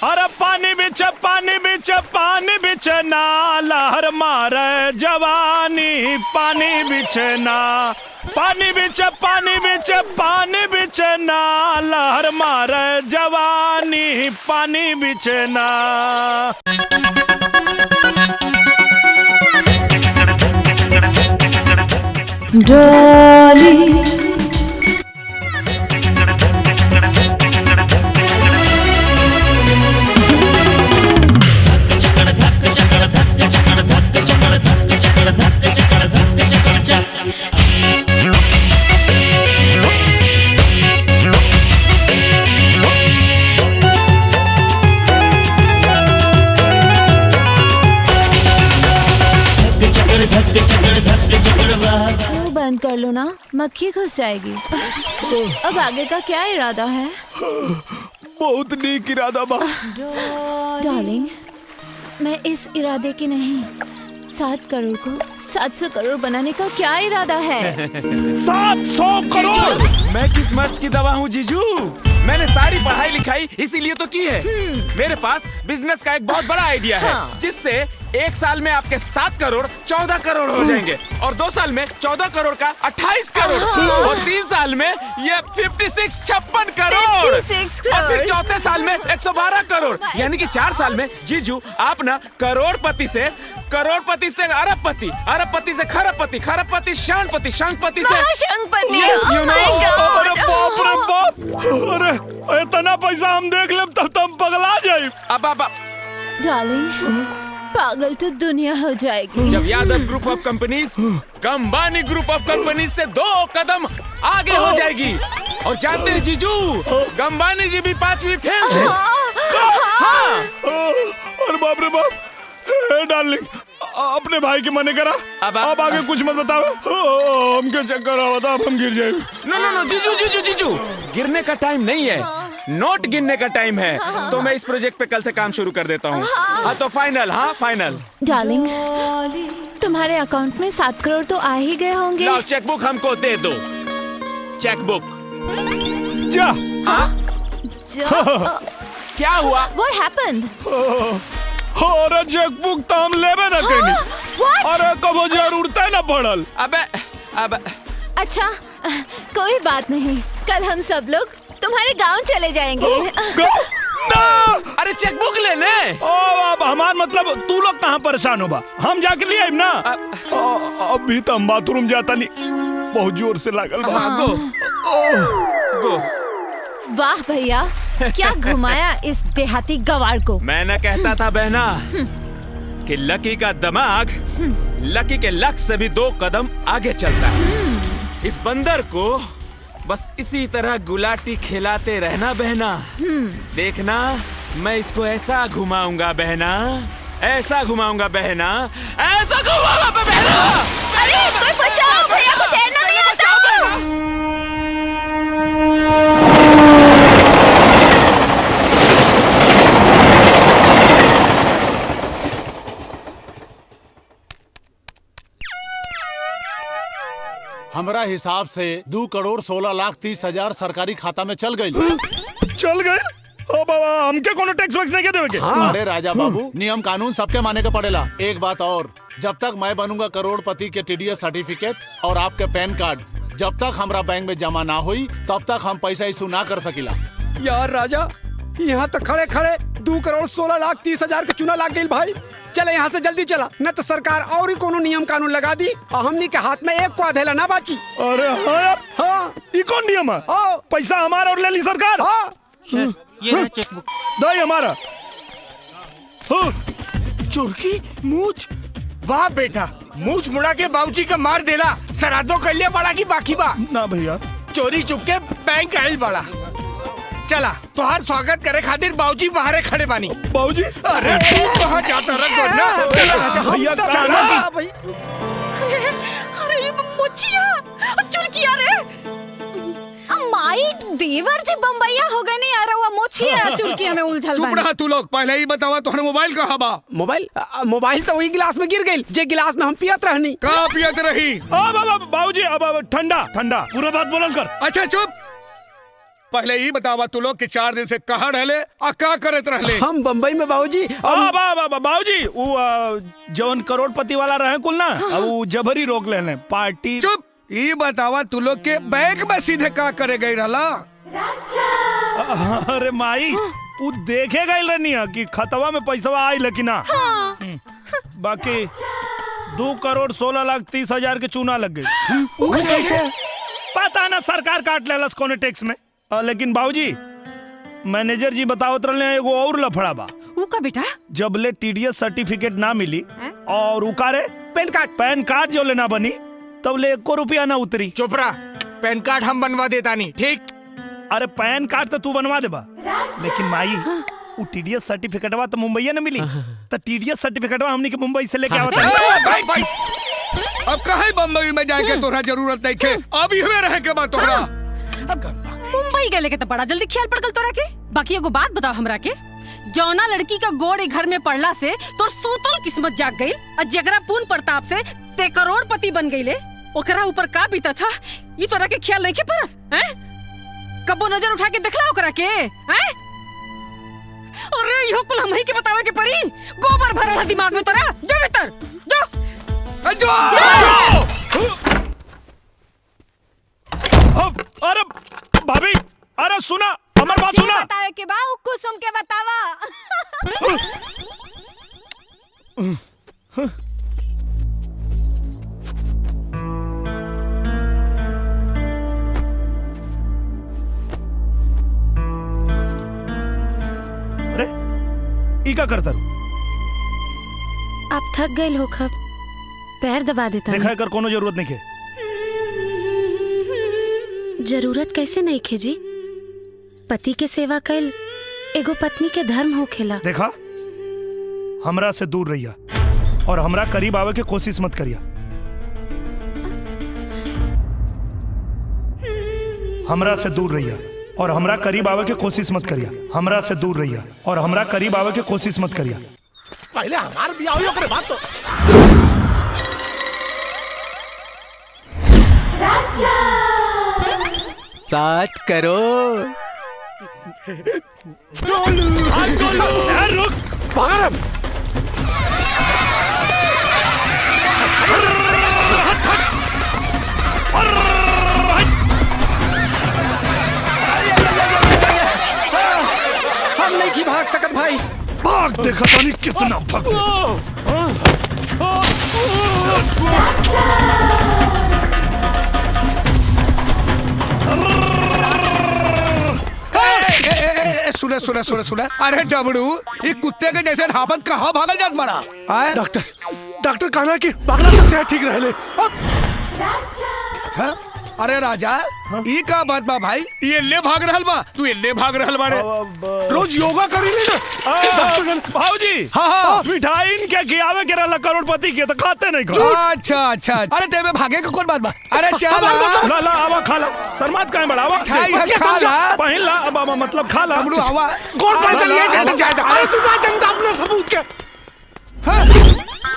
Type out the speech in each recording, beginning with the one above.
अरे पानी बिच ना लहर मारे जवानी पानी बिच ना लहर मारे जवानी पानी बिच ना। डॉली मुंह बंद कर लो ना, मक्खी घुस जाएगी। अब आगे का क्या इरादा है? बहुत नीक इरादा बा डार्लिंग, मैं इस इरादे की नहीं, 7 करोड़ को 700 करोड़ बनाने का क्या इरादा है? 700 करोड़? मैं किस मर्ज की दवा हूँ जीजू? मैंने सारी पढ़ाई लिखाई इसीलिए तो की है। मेरे पास बिजनेस का एक बहुत बड़ा आइडिया है, जिससे 1 साल में आपके 7 करोड़ 14 करोड़ हो जाएंगे, और 2 साल में 14 करोड़ का 28 करोड़, और 3 साल में ये 56 करोड़, 56 और फिर करोड़। चौथे साल में 112 करोड़, यानी कि 4 साल में जीजू आप ना करोड़पति से अरबपति, अरबपति से खरबपति, खरबपति शांपति, शांपति से महाशंकपति। Yes, you know. अरे बाप रे बाप, अरे इतना पैसा हम देख लेब तब तुम पगला जाए। अब डार्लिंग, पागल तो दुनिया हो जाएगी। जब यादव ग्रुप ऑफ कंपनीज कंबानी ग्रुप ऑफ कंपनीज से 2 कदम आगे हो जाएगी। और जानते हैं जीजू, कंबानी जी भी 5वीं फेल थे। हाँ। अरे बाप रे बाप, डार्लिंग अपने भाई के मने करा। अब आगे कुछ मत बताओ, हमके चक्कर आवता, अब हम गिर जाए। नो जीजू, गिरने का टाइम नहीं है, नोट गिनने का टाइम है। तो मैं इस प्रोजेक्ट पे कल से काम शुरू कर देता हूँ। हाँ तो फाइनल। डार्लिंग, तुम्हारे अकाउंट में 7 करोड़ तो आ ही गए होंगे। लाओ चेकबुक हमको दे दो, चेकबुक। जा। क्या हुआ? What happened? अरे चेकबुक तो हम लेबे ना कहीं। अरे कबो जरूरत ना पड़ल। अब अच्छा, कोई बात नहीं, कल हम सब लोग तुम्हारे गांव चले जाएंगे। अरे चेकबुक लेने। अब हमार मतलब तू लोग कहाँ परेशान होबा, हम जाके लिए आइब ना। अभी तो हम बाथरूम जाता नहीं, बहुत जोर से लागल बा। गो। वाह भैया, क्या घुमाया इस देहाती गवार को। मैं न कहता था बहना कि लकी का दिमाग लकी के लक से भी 2 कदम आगे चलता है। इस बंदर को बस इसी तरह गुलाटी खिलाते रहना बहना। देखना, मैं इसको ऐसा घुमाऊंगा बहना, ऐसा घुमाऊंगा बहना, ऐसा घुमाऊंगा बहना। अरे कोई बचाओ, भैया को तैरना नहीं आता। हमरा हिसाब से 2 करोड़ 16 लाख 30 हजार सरकारी खाता में चल गई। ओ बाबा, हमके कोनो टैक्स वैक्स नहीं देवे के। अरे राजा बाबू, नियम कानून सबके माने के पड़ेला। एक बात और, जब तक मैं बनूंगा करोड़पति के TDS सर्टिफिकेट और आपके पैन कार्ड जब तक हमरा बैंक में जमा ना हुई, तब तक हम पैसा इशू ना कर सकिला। यार राजा, यहाँ तक खड़े 2 करोड़ 16 लाख 30 हजार के चुना लाग गई भाई। चले यहाँ से जल्दी चला, न तो सरकार और ही कोनो नियम कानून लगा दी और हमनी के हाथ में एक को अधेला ना बाची। अरे हाँ यार, हाँ ये कौन नियम है? पैसा हमारा और ले ली सरकार। ये चेकबुक दो हमारा। चुरकी मूछ, वाह बेटा, मूछ मुड़ा के बाबूजी का मार देला। सरादो कर लिया बड़ा की बाकी बा ना भैया, चोरी चुप के बैंक आयल बड़ा। चला, तुहार स्वागत करे खातिर बाबूजी बाहर खड़े बानी। बाबूजी, अरे तू कहाँ जाता रखो ना। चला भैया, अरे ये मोचिया चुरकिया रे, माई देवर जी बम्बैया हो गए नहीं। अरे वो मोचिया चुरकिया में उलझल चुप रहा तू लोग, पहले ही बतावा तुम्हारे मोबाइल कहाँ बा? मोबाइल तो वही गिलास में गिर गई, जे गिलास में हम पियत रहनी। कहाँ पियत रही? बाबूजी, अब ठंडा ठंडा, पूरा बात बोलन कर। अच्छा चुप, पहले ही बतावा तू लोग कि 4 दिन से कहाँ रहले और क्या करत रहले। हम बम्बई में बाबूजी बाबूजी वो जवन करोड़पति वाला रहे कुल ना अब वो जबरी रोक लेने पार्टी। चुप, ये बतावा तू लोग के बैंक में सीधे का करे गई रहला। अरे माई वो देखे गई रहनी है कि खतवा में पैसा आई लेकिन ना बाकी 2,16,30,000 के चूना लग गई। पता ना सरकार काट लेलस कोने टैक्स में। लेकिन बाबूजी मैनेजर जी बतावत रहे एगो और लफड़ा बा। ऊ का बेटा जब ले TDS सर्टिफिकेट ना मिली और उकारे पैन कार्ड जो लेना बनी तब ले 1 रुपया ना उतरी। चुप रहा, पैन कार्ड हम बनवा देता नहीं, ठीक? अरे पैन कार्ड तो तू बनवा देबा लेकिन माई वो TDS सर्टिफिकेटवा तो मुंबई न मिली तो TDS सर्टिफिकेटवा हमनी के मुंबई से लेके आवत भाई अब कहीं बम्बई में जाके तोरा जरूरत नहीं के, अब इहवे रहे के बाद तोरा। मुंबई गए के तो बड़ा जल्दी ख्याल पड़ गल तोरा के। बाकी एगो बात बताओ हमरा के, जौना लड़की का गोड़ घर में पड़ला से तोर सूतल किस्मत जाग गई और जगरा पूर्ण प्रताप से ते करोड़पति बन गईले, ओकरा ऊपर का बीता था ये तोरा के ख्याल नहीं के परत हैं? कबो नजर उठा के देखला ओकरा के हैं? अरे यो कुल हम ही के बतावे के परी, गोबर भरल है दिमाग में तोरा। जो भीतर जो अरे भाभी अरे सुना हमार बात सुना। बतावे के बा कुसुम के बतावा। अरे ई का करता आप थक गए हो खब पैर दबा देता। देखा कर कोनो जरूरत नहीं है। जरूरत कैसे नहीं खे जी, पति के सेवा कैल एगो पत्नी के धर्म हो खेला। देखा हमरा से दूर रहिया और हमरा करीब आवे के कोशिश मत करिया। हमरा से दूर रहिया और हमरा करीब आवे के कोशिश मत करिया। हमरा से दूर रहिया और हमरा करीब आवे के कोशिश मत करिया। पहले हमार बियाह होई ओकरे बाद तो राजा 7 करोड़। रुक पागल हम नहीं की भाग सकत भाई। भाग देखा तानी कितना भाग। सुने सुने सुने सुने, अरे डबड़ू ये कुत्ते के जैसे हापत कहाँ भागल जात मारा। डॉक्टर कहना कि भागना से सेहत ठीक रहले। हाँ? अरे राजा ई का बात बा भाई, ये ले भाग रहल बा, तू ये ले भाग रहल बारे। रोज योगा करी ले ना भाऊजी। हाँ मिठाई इनके खियावे के रहला करोड़पति के तो खाते नहीं खा। अच्छा अच्छा, अरे तेरे भागे का कौन बात बा। अरे चल ला ला आवा खा ला। शर्मात काहे बड़ा आवा मिठाई है, खा ला। पहिन ला अब मतलब खा ला। डबड़ू आवा कौन आवा, पैदल ये जैसे आवा। जायदा। अरे तू ना चंदा अपने सबूत के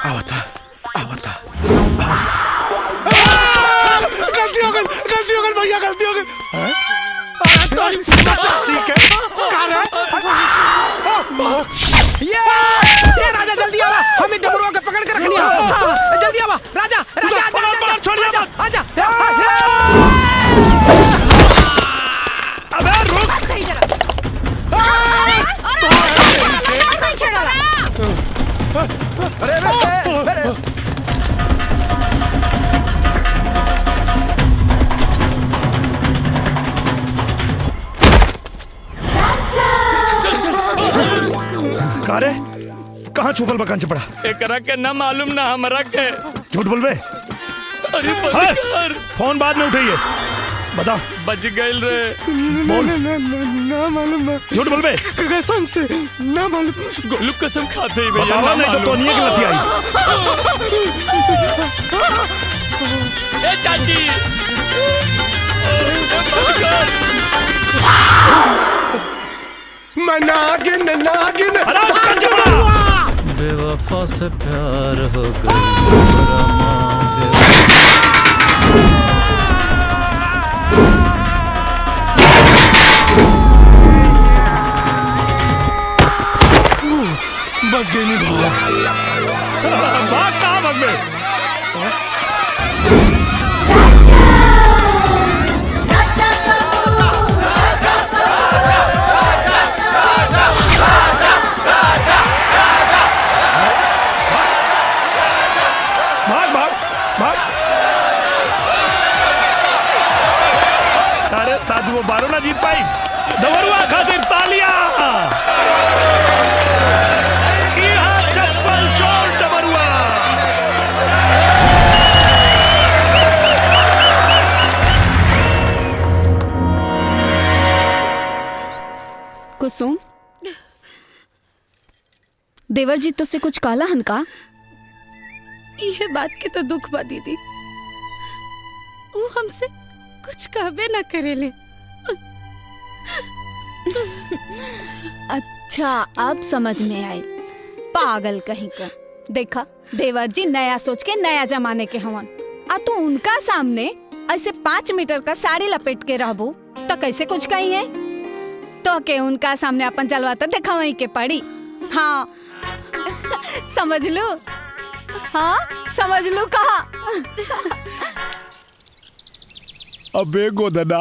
आवता गलती हो गई भैया, गलती हो गई। ठीक है ये राजा जल्दी आवा, हमें डबरुआ के पकड़ के रखनी है। जल्दी आवा राजा राजा छोड़िए आजा। अबे रुक। अरे कारे कहाँ छुपल बकान चपड़ा? एकरा के ना मालूम ना हमरा के। झूठ बोल बे। अरे हाँ, फोन बाद में उठाइए, बता। बच गइल रे। बोल ना मालूम झूठ बोल बे। कसम से ना मालूम। गोलू कसम खाते ही भैया बतावा नहीं तो तोनिए की लती आई। ए चाची मैं नागिन अरे बकान चपड़ा। बेवफा से प्यार हो गया। बच गई नहीं भाग कहाँ भाग में भाग भाग भाग अरे साधु वो बारो ना जीत पाई दवरुआ खातिर तालियां चप्पल चोर डबरुआ कुसुम देवर जी तुझसे कुछ काला हनका ये बात के तो दुख बा दीदी, वो हमसे कुछ कहबे न करेले। अच्छा अब समझ में आई, पागल कहीं का। देखा देवर जी नया सोच के नया जमाने के हवन, आ तू उनका सामने ऐसे 5 मीटर का साड़ी लपेट के रहबू तो कैसे कुछ कही है? तो के उनका सामने अपन जलवा तो देखा वहीं के पड़ी। हाँ समझ लो, हाँ समझ लो कहा। अबे गोदना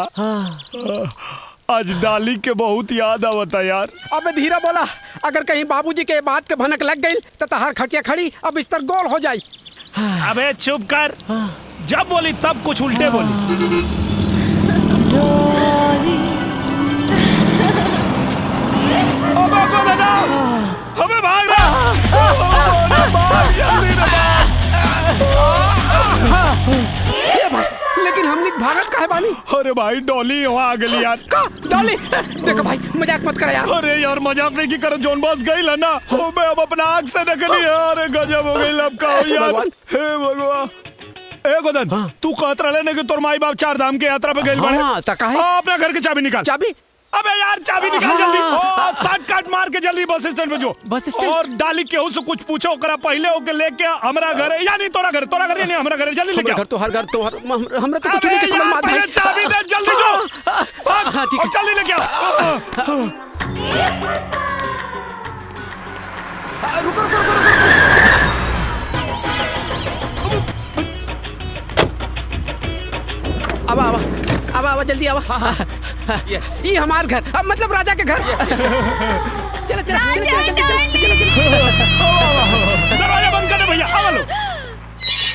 आज डाली के बहुत याद आवता यार। अबे धीरा बोला, अगर कहीं बाबूजी के बात के भनक लग गई तो तहार खटिया खड़ी अब बिस्तर गोल हो जाई। अबे चुप कर, जब बोली तब कुछ उल्टे बोली। अबे गोदना हमें भाग रहा, लेकिन हमने भागत काहे बानी? अरे भाई डॉली वहाँ आ गई यार। का डॉली? देखो भाई मजाक मत कर यार। अरे यार मजाक नहीं की करो, जोन बस गई है ना वो मैं अब अपना आँख से निकली है। अरे गजब हो गई, अब का हो यार। हे भगवान, ए गोदन तू कहत रहे कि तोर माई बाप 4 धाम के यात्रा पे गइल बाड़े। हाँ, त काहे? अपना घर के चाबी निकाल। चाबी? अबे यार चाबी निकाल जल्दी, शॉर्ट कट मार के जल्दी बस स्टैंड पे जो। Bus stand? और डाली केहू से कुछ पूछो ओकरा पहले ओके लेके हमरा घर, यानी तोरा घर यानी हमरा घर जल्दी लेके घर तो हर घर तो हमरा तो कुछ नहीं के समझ में आता भाई। चाबी दे जल्दी जो। हाँ ठीक है, जल्दी लेके आ। रुको। अब जल्दी आवा। ये हमार घर, अब मतलब राजा के घर। चलो दरवाजा बंद कर दे भैया, आ लो।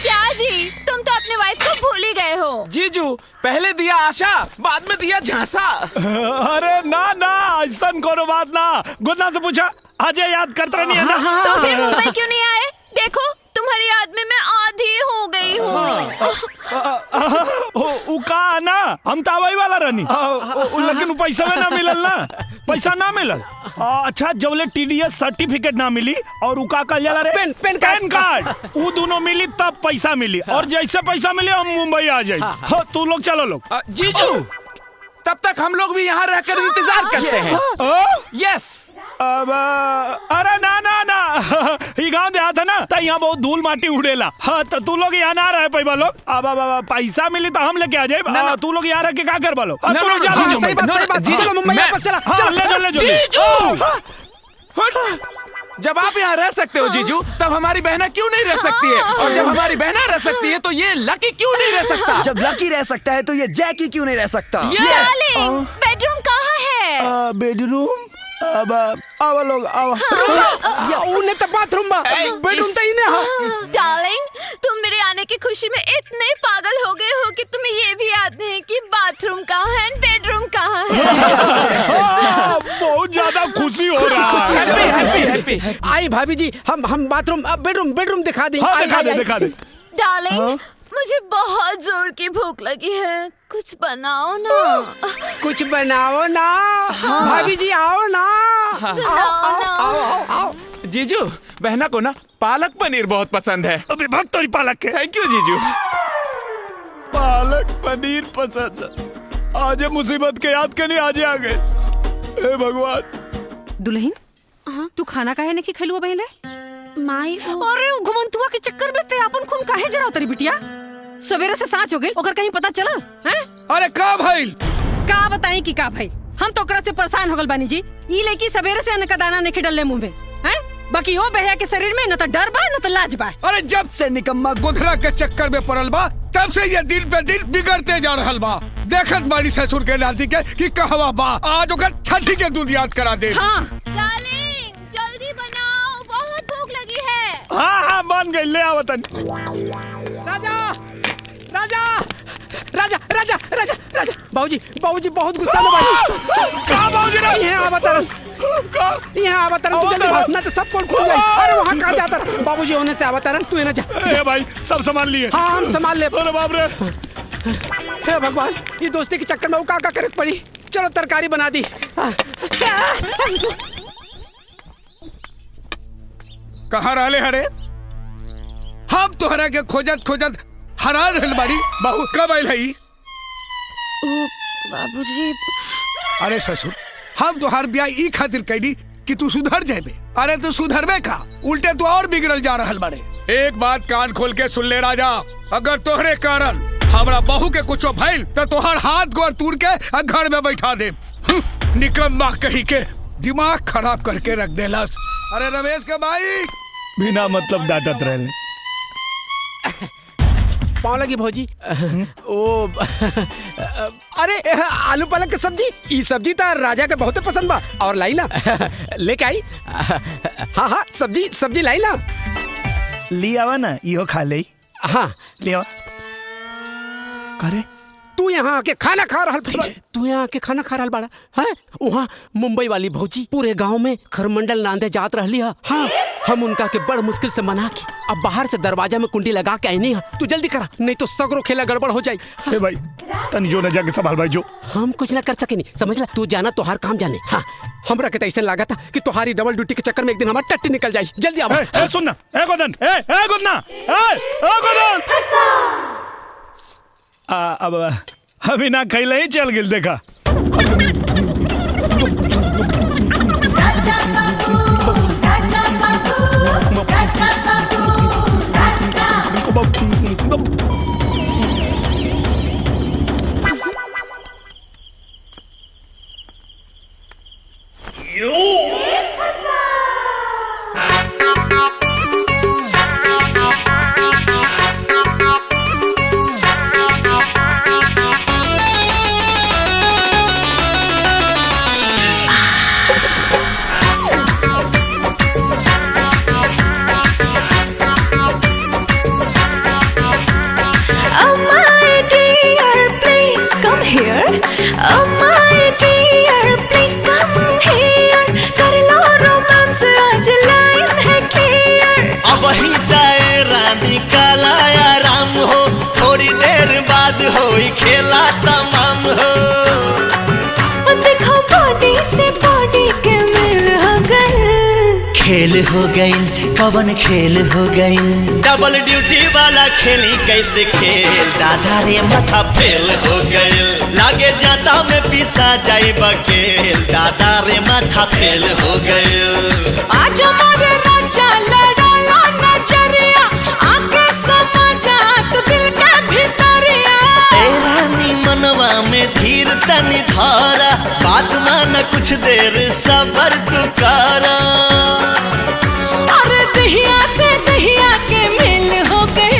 क्या जी, तुम तो अपने वाइफ को भूल ही गए हो। जीजू पहले दिया आशा, बाद में दिया झांसा। अरे ना ऐसा कोनो बात ना। गुदना से पूछा, अजय याद करता नहीं है ना? तो फिर मुंबई क्यों नहीं आए? देखो तुम्हारी याद में मैं आधी हो गई हूँ। का ना हम तावाई वाला रहनी, लेकिन पैसा में ना मिलल ना, पैसा ना मिलल। अच्छा जबले TDS सर्टिफिकेट ना मिली और उका कल जाला रे पेन कार्ड, वो दोनों मिली तब पैसा मिली, और जैसे पैसा मिले हम मुंबई आ जाए। तू लोग चलो लोग। जीजू तब तक हम लोग भी यहाँ रहकर इंतजार करते हैं। यस। अब अरे ना ये गांव देहात है ना, तो यहाँ बहुत धूल माटी उड़ेला। हाँ तो तू लोग यहाँ ना रहे पैबा लोग। अब पैसा मिली तो हम लेके आ जाए ना, तू लोग यहाँ रह के क्या कर बा लोग। सही बात चलो मुंबई वापस चला। जब आप यहाँ रह सकते हो जीजू, तब हमारी बहना क्यों नहीं रह सकती है? और जब हमारी बहना रह सकती है तो ये लकी क्यों नहीं रह सकता? जब लकी रह सकता है तो ये जैकी क्यों नहीं रह सकता? डार्लिंग, बेडरूम कहाँ है? बेडरूम अब लोग उन्हें तो बाथरूम बा, बेडरूम तो इन्हें। हाँ डार्लिंग, तुम मेरे आने की खुशी में इतने पागल हो गए हो कि तुम्हें ये भी याद नहीं कि बाथरूम कहाँ है, बेडरूम कहाँ है। बहुत ज्यादा खुशी हो रहा है। आई भाभी जी, हम बाथरूम बेडरूम दिखा दें। दिखा दे। डार्लिंग, मुझे बहुत जोर की भूख लगी है, कुछ बनाओ ना। कुछ बनाओ ना। भाभी जी आओ ना। आओ। जीजू बहना को ना पालक पनीर बहुत पसंद है। अभी भक्त तोरी पालक के। थैंक यू जीजू। पालक पनीर पसंद, आज मुसीबत के याद के नहीं आज आ गए। हे भगवान। दुल्हन तू खाना काहे नहीं खिलुआ बहले? माई अरे घुमंतुआ के चक्कर में ते अपन खून काहे जराव तरी बिटिया? सवेरे से साँच हो गई, ओकर कहीं पता चलल हैं? अरे का भाई का बताई कि का भाई, हम तो ओकरा से परेशान हो गल बानी जी। ई लेकी सवेरे से अन्न का दाना नहीं डलले मुंह में हैं? बाकी वो बहया के शरीर में न तो डर बा न तो लाज बा। अरे जब से निकम्मा गोधरा के चक्कर में पड़ल बा तब से ये दिन पे दिन बिगड़ते जा रहल बा। देखत बाड़ी ससुर के नाती के कि कहवा बा आज ओकर छठी के दूध याद करा दे। हाँ डार्लिंग जल्दी बनाओ, बहुत भूख लगी है। हाँ बन गई, ले आओ तन। राजा राजा राजा राजा राजा राजा बाबूजी बाबूजी बहुत गुस्सा में बाबूजी। कहाँ बाबूजी रे? यहाँ अवतरण यहाँ अवतरण तू जल्दी भाग ना तो सब पोल खुल जाए। अरे वहाँ कहाँ जाता बाबूजी होने से अवतरण तू ना जा। ए भाई सब संभाल लिए। हाँ हम संभाल ले। अरे बाप रे, हे भगवान ये दोस्ती के चक्कर में का करे पड़ी। चलो तरकारी बना दी। कहाँ रहले हरे? हम तोहरा के खोजत खोजत हरान रहल बाड़ी। बहू कब आइल हई? बाबूजी अरे ससुर हम तोहार ब्याह ई खातिर कैली कि तू सुधर जाबे। अरे तू सुधरबे का, उल्टे तू और बिगड़ल जा रहल बाड़े। एक बात कान खोल के सुन ले राजा, अगर तोहरे कारण हमरा बहू के कुछो भइल तो तोहार हाथ गोर तोड़ के घर में बैठा दे। निकम्मा कही के दिमाग खराब करके रख देलस। अरे रमेश के भाई बिना मतलब डांटत रहे। पाँव लगी भौजी। ओ अरे आलू पालक की सब्जी, ई सब्जी तो राजा के बहुत पसंद बा। और लाई ना लेके आई। हाँ हाँ सब्जी सब्जी लाई ना। ले आवा ना, इहो खा ले। हाँ ले आवा। करे तू यहाँ आके खाना खा रहा। तू यहाँ आके खाना खा रहा बाड़ा है? वहाँ मुंबई वाली भौजी पूरे गांव में खरमंडल नांदे जात रहली है। हाँ हम उनका के बड़ मुश्किल से मना के अब बाहर से दरवाजा में कुंडी लगा के आई नहीं है। तू जल्दी करा नहीं तो सगरो खेला गड़बड़ हो जाए। ए भाई तनी जो न जाके संभाल भाई जो। हम कुछ ना कर सके नहीं समझ ला। तू जाना तोहार काम जाने। हाँ हमरा के ऐसा लगा था कि तुम्हारी डबल ड्यूटी के चक्कर में एक दिन हमारा टट्टी निकल जाए। जल्दी आओ। ए सुन ना, ए गोदन, ए गोदना, ए गोदन। अब अभी ना खैले ही चल गिल देखा। खेला तमाम हो देखो बॉडी से बॉडी के मेल हो गए। खेल हो गई कवन खेल हो गई। डबल ड्यूटी वाला खेली कैसे खेल। दादा रे माथा फेल हो गई। लागे जाता में पिसा जाई बकेल। दादा रे माथा फेल हो गई। आज हमारे राजा लड़ाला नजरिया आके समझा तू दिल के भीतरिया। रानी मनवा में धीर तनी धारा बात मान कुछ देर सबर तू करा। अरे दहिया से दहिया के मेल हो गई।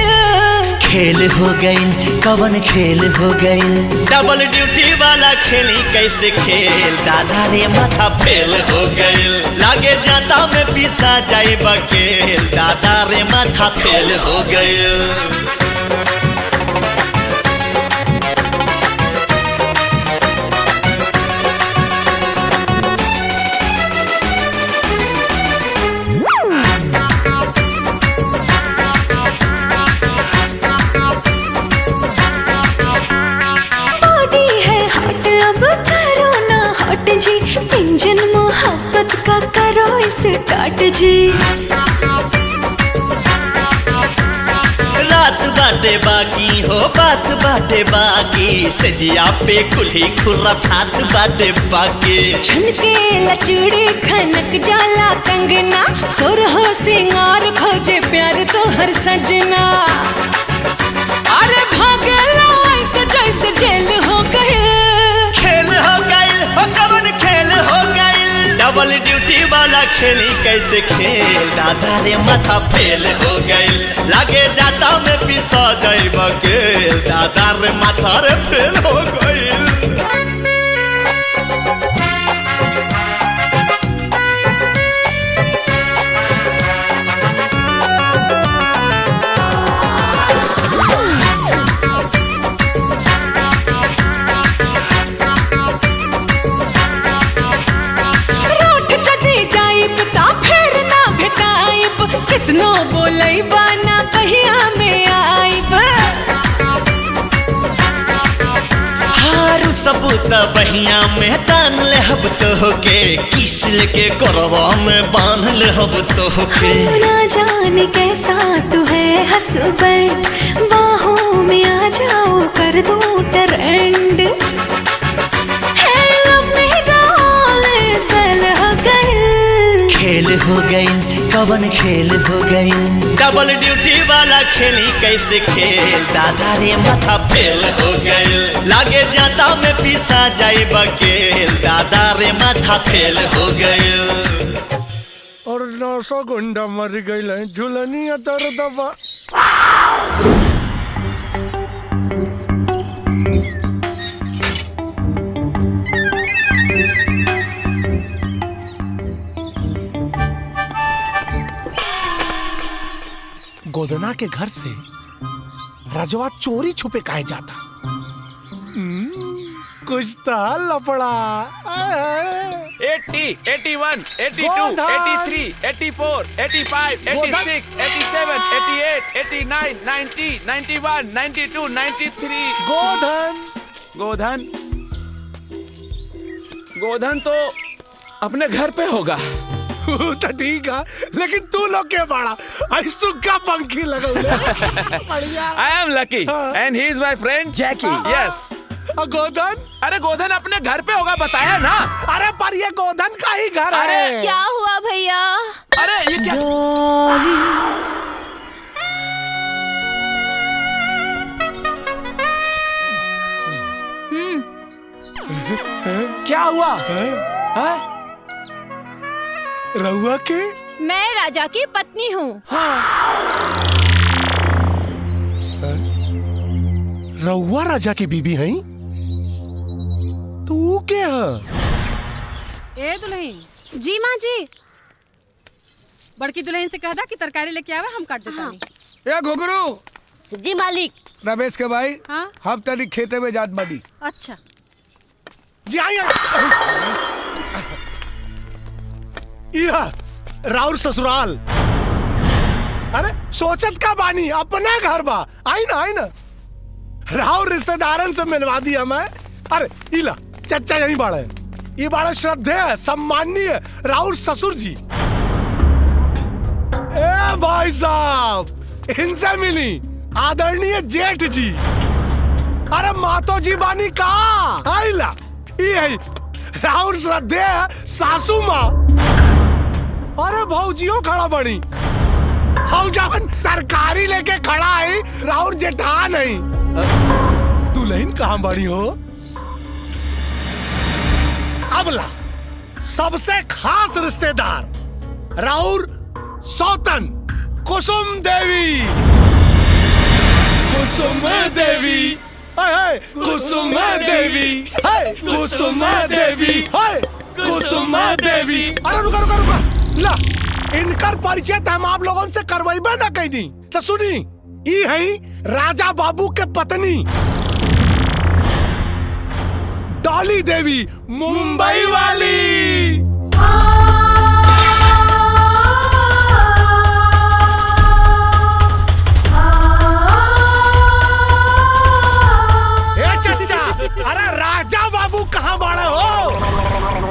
खेल हो गई कवन खेल हो गई। डबल ड्यूटी वाला खेली कैसे खेल। दादा रे माथा फेल हो गई। लागे जाता में पिसा जाई बकेल। दादा रे माथा फेल हो गई। इंजन मोहब्बत का करो इसे काट जी। रात बाटे बाकी हो बात बाटे बाकी। सजिया पे कुल्ही खुर्रा भात बाटे बाकी। छनके लचूड़ी खनक जाला कंगना। सुर हो सिंगार खोजे प्यार तो हर सजना। अरे भागे लो ऐसे जैसे जेल हो गए। खेल हो गई हो कवन खेल हो गई। डबल ड्यूटी वाला वाला खेली कैसे खेल दादा रे माथा फेल हो गइल लागे जाता में पिसा जाइब गेल दादा रे माथा रे फेल हो गइल कितनो बोलई बाना कहिया में आइब हारू सबूत बहिया में तान ले हब तो होके किस लेके करवा में बांध ले हब तो होके ना जाने कैसा तू है हसबैंड बाहों में आ जाओ कर दो ट्रेंड खेल हो गई कवन खेल हो गई डबल ड्यूटी वाला खेली कैसे खेल दादा रे माथा फेल हो गई लागे जाता में पिसा जाई बकेल दादा रे माथा फेल हो गई और 900 गुंडा मर गई झुलनी दर दबा गोदना के घर से रजवा चोरी छुपे काहे जाता कुछ तो लफड़ा 80, 81, 82, 83, 84, 85, 86, 87, 88, 89, 90, 91, 92, 93 गोधन तो अपने घर पे होगा तो ठीक है लेकिन तू लोग के बड़ा सुखा पंखी लगा I am lucky and he is my friend Jackie. Yes. गोधन अरे गोधन अपने घर पे होगा बताया ना अरे पर ये गोधन का ही घर है क्या हुआ भैया अरे ये क्या क्या हुआ रहुआ के मैं राजा की पत्नी हूँ रहुआ राजा की बीबी है तू क्या ए दुल्हन जी माँ जी बड़की दुल्हन से कह दा कि तरकारी लेके आवे हम काट देता नहीं ए घुघरू जी मालिक रमेश के भाई हाँ हम तनी खेते में जात बानी अच्छा जी आई राउर ससुराल अरे सोचत का बानी अपने घर बा आई ना राउर रिश्तेदारन से मिलवा दिया मैं अरे इला चच्चा यही बाड़े ये बाड़े श्रद्धेय सम्माननीय राउर ससुर जी ए भाई साहब इनसे मिली आदरणीय जेठ जी अरे मातो जी बानी का आइला ये राउर श्रद्धेय सासू माँ अरे भौजियो खड़ा बनी जावन तरकारी लेके खड़ा है राउर जेठान है दुल्हन कहाँ बड़ी हो अबला सबसे खास रिश्तेदार राउर सौतन कुसुम देवी कुसुम देवी कुसुम देवी कुसुम देवी कुसुम देवी अरे रुका ला इनकर परिचय हम आप लोगों से करवाइबे ना कहीं दी तो सुनी ई है राजा बाबू के पत्नी डॉली देवी मुंबई वाली ए चचा अरे राजा बाबू कहाँ बड़े हो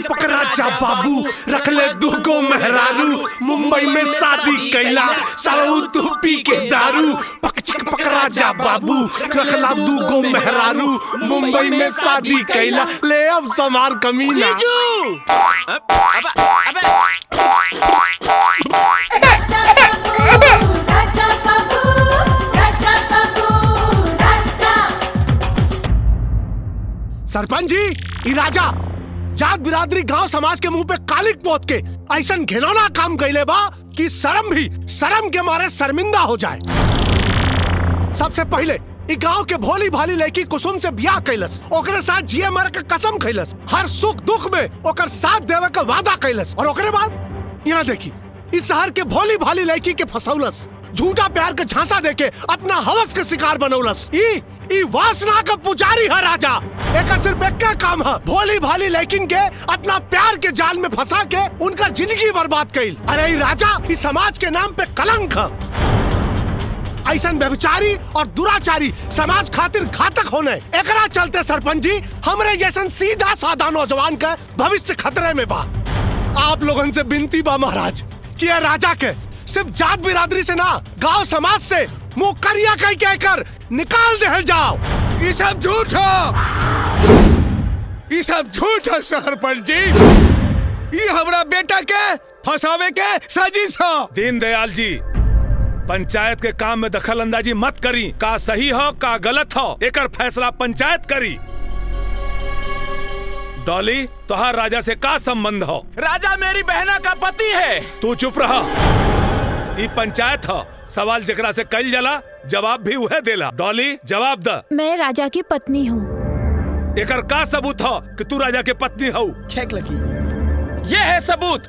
पक राजा बाबू रख ले दुगो मेहरारू मुंबई में शादी कैला सारू तू पी के दारू पक राजा बाबू रख ला दुगो मेहरारू मुंबई में शादी कैला ले अब समार कमीना राजा बाबू सरपंच जी, ई राजा जात बिरादरी गांव समाज के मुंह पे कालिक पोत के ऐसा घिनौना काम कैले बा कि शर्म के मारे शर्मिंदा हो जाए। सबसे पहले ई गांव के भोली भाली लड़की कुसुम से ब्याह कैलस, ओकरे साथ जिए मरे के कसम खैलस, हर सुख दुख में ओकर साथ देवे का वादा कैलस, और ओकरे बाद यहाँ देखी इस शहर के भोली भाली लड़की के फसौलस, झूठा प्यार के झांसा देके अपना हवस के शिकार बनौलस। ई वासना का पुजारी है राजा। एक सिर्फ एक काम है, भोली भाली लड़किन के अपना प्यार के जाल में फंसा के उनका जिंदगी बर्बाद कैल। अरे ई राजा इस समाज के नाम पे कलंक है। ऐसा व्यभिचारी और दुराचारी समाज खातिर घातक होने, एकरा चलते सरपंच जी हमरे जैसन सीधा साधा नौजवान का भविष्य खतरे में बा। आप लोगन से विनती बा महाराज कि ये राजा के सिर्फ जात बिरादरी से ना, गांव समाज से मुंह करिया कह कहकर निकाल दे जाओ। ये सब झूठ हो, ये सब झूठ है सरपंच जी। ये हमारा बेटा के फंसावे के साजिश हो। दीनदयाल जी, पंचायत के काम में दखल अंदाजी मत करी। का सही हो का गलत हो, एकर फैसला पंचायत करी। डॉली, तोहार राजा से का संबंध हो? राजा मेरी बहना का पति है। तू चुप रहा। ई पंचायत हो, सवाल जकरा से कल जला जवाब भी वह देला। डॉली, जवाब द। मैं राजा की पत्नी हूँ। एकर का सबूत हो कि तू राजा के पत्नी हो? चेक लकी। ये है सबूत।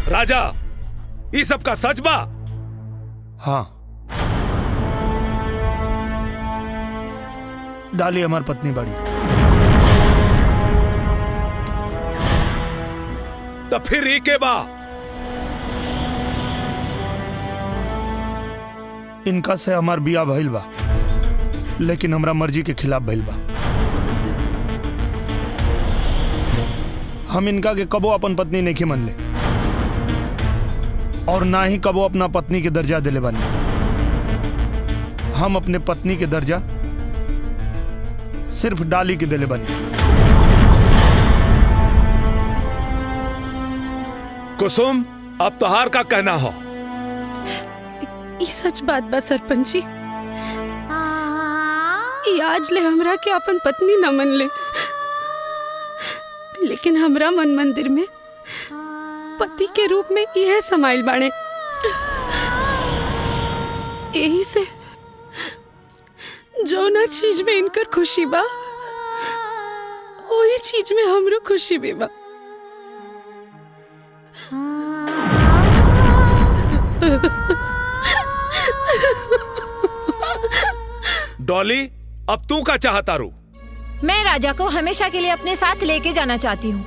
राजा, ये सब का सच बा? हाँ, डाली हमार पत्नी बाड़ी। तो फिर ई के बा? इनका से हमार बिया भइल बा, लेकिन हमरा मर्जी के खिलाफ भइल बा। हम इनका के कबो अपन पत्नी नहीं मन ले, और ना ही कबो अपना पत्नी के दर्जा दिले बानी। हम अपने पत्नी के दर्जा सिर्फ डाली के दिले बानी। कुसुम, अब तोहार का कहना हो? ई सच बात बा सरपंच जी। ई आज ले हमरा के अपन पत्नी न मन ले, लेकिन हमरा मन मंदिर में पति के रूप में यह समाइल बाणे। यही से जो ना चीज में इनकर खुशी बा, वही चीज में हमरो खुशी भी बा। डॉली, अब तू क्या चाहता रू? मैं राजा को हमेशा के लिए अपने साथ लेके जाना चाहती हूँ।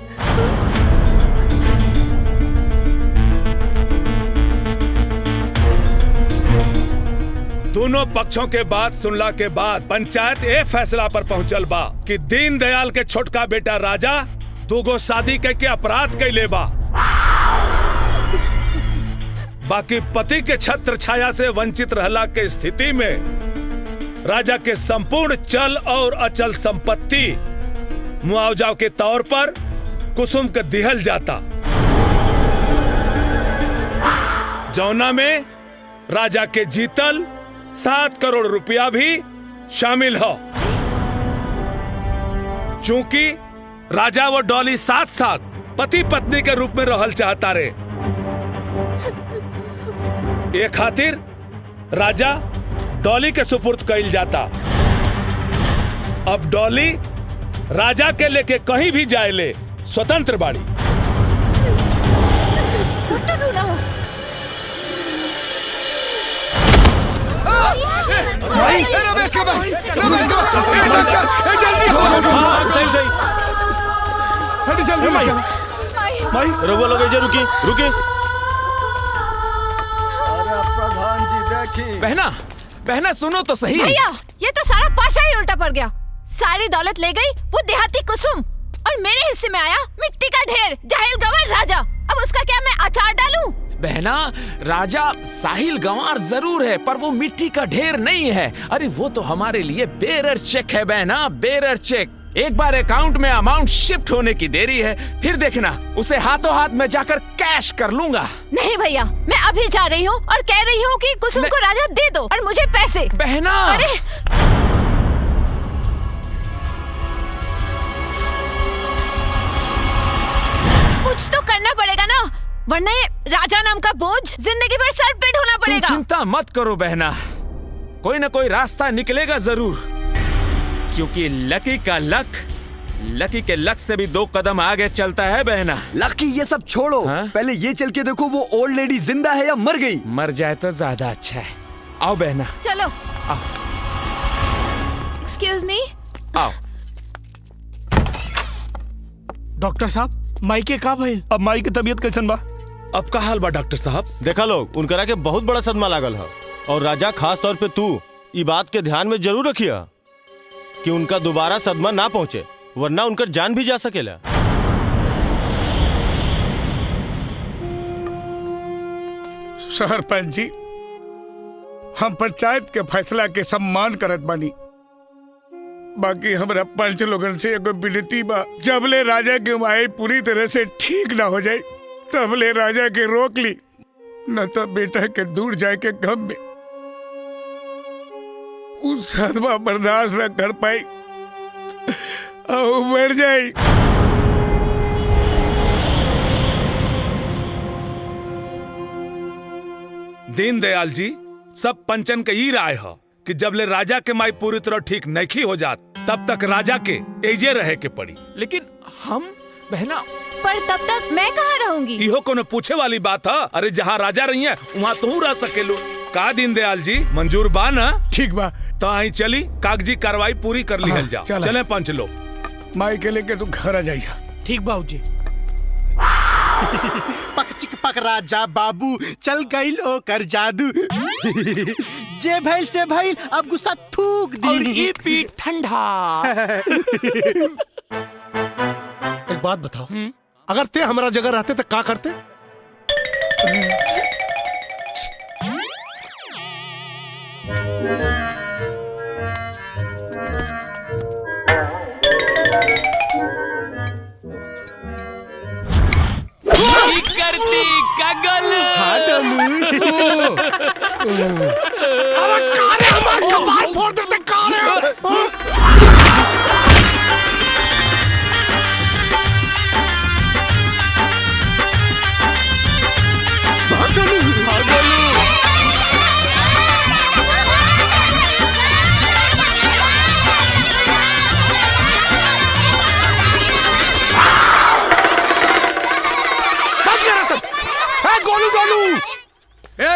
दोनों पक्षों के बात सुनला के बाद पंचायत ए फैसला पर पहुंचल बा कि दीनदयाल के छोटका बेटा राजा दूगो शादी के अपराध कैले बा। बाकी पति के छत्र छाया से वंचित रहला के स्थिति में राजा के संपूर्ण चल और अचल संपत्ति मुआवजा के तौर पर कुसुम के दिहल जाता, जौना में राजा के जीतल 7 करोड़ रुपया भी शामिल हो। चूंकि राजा व डॉली साथ साथ पति पत्नी के रूप में रहल चाहता रे, एक खातिर राजा डॉली के सुपुर्द कइल जाता। अब डॉली राजा के लेके कहीं भी जाए ले स्वतंत्र बाड़ी। भाई, रमेश का भाई, रमेश का भाई, जल्दी हो, जल्दी भाई, रघुआ लोग रुकी रुकी। प्रधान जी देखी। बहना सुनो तो सही। भैया, ये तो सारा पाशा ही उल्टा पड़ गया। सारी दौलत ले गई वो देहाती कुसुम, और मेरे हिस्से में आया मिट्टी का ढेर जाहिल गंवर राजा। अब उसका क्या मैं अचार डालूं? बहना, राजा साहिल गंवार जरूर है, पर वो मिट्टी का ढेर नहीं है। अरे वो तो हमारे लिए बेरर चेक है बहना, बेरर चेक। एक बार अकाउंट में अमाउंट शिफ्ट होने की देरी है, फिर देखना उसे हाथों हाथ में जाकर कैश कर लूंगा। नहीं भैया, मैं अभी जा रही हूँ और कह रही हूँ कि कुसुम को राजा दे दो और मुझे पैसे। बहना, अरे कुछ तो करना पड़ेगा ना, वरना ये राजा नाम का बोझ जिंदगी भर सर पे ढोना पड़ेगा। तुम चिंता मत करो बहना, कोई ना कोई रास्ता निकलेगा जरूर, क्योंकि लकी के लक से भी 2 कदम आगे चलता है बहना। लकी ये सब छोड़ो, पहले ये चल के देखो वो ओल्ड लेडी जिंदा है या मर गई। मर जाए तो ज्यादा अच्छा है। आओ बहना, चलो। आओ। Excuse me. आओ। डॉक्टर साहब, माई के का भइल? अब माई की तबीयत कैसन बा? अब का हाल बा डॉक्टर साहब? देखा लोग, उनकरा के बहुत बड़ा सदमा लागल है, और राजा खास तौर पे तू ई बात के ध्यान में जरूर रखिया कि उनका दोबारा सदमा ना पहुंचे, वरना उनकर जान भी जा सकेला। सरपंच जी, हम पंचायत के फैसला के सम्मान करत बानी, बाकी हमरा पंच लोगन से एगो विनती बा, जबले राजा की माई पूरी तरह से ठीक ना हो जाए तबले राजा के रोक ली, न तो बेटा के दूर जाए के गम में उस सदमा बर्दाश्त न कर पाई और मर जाई। दीनदयाल जी, सब पंचन के ई राय है कि जबले राजा के माई पूरी तरह ठीक नहीं हो जात तब तक राजा के एजे रहे के पड़ी। लेकिन हम बहना, पर तब तक मैं कहाँ रहूंगी? इहो कोनो पूछे वाली बात है? अरे जहाँ राजा रही है वहाँ तू रह सकेलो। का दीनदयाल जी मंजूर बा ना? ठीक बा, तो आई चली कागजी कार्रवाई पूरी कर ली जा। चले पंच लोग। माई के लेके तू घर आ जाइए। ठीक बाबूजी। पक चिक पक राजा बाबू, चल गई लो कर जादू। जे भइल से भइल, अब गुस्सा थूक दी और ये पीठ ठंडा। एक बात बताओ, अगर ते हमारा जगह रहते तो क्या करते? करती कगल। अरे कारे हमारे कपार फोड़ देते कारे।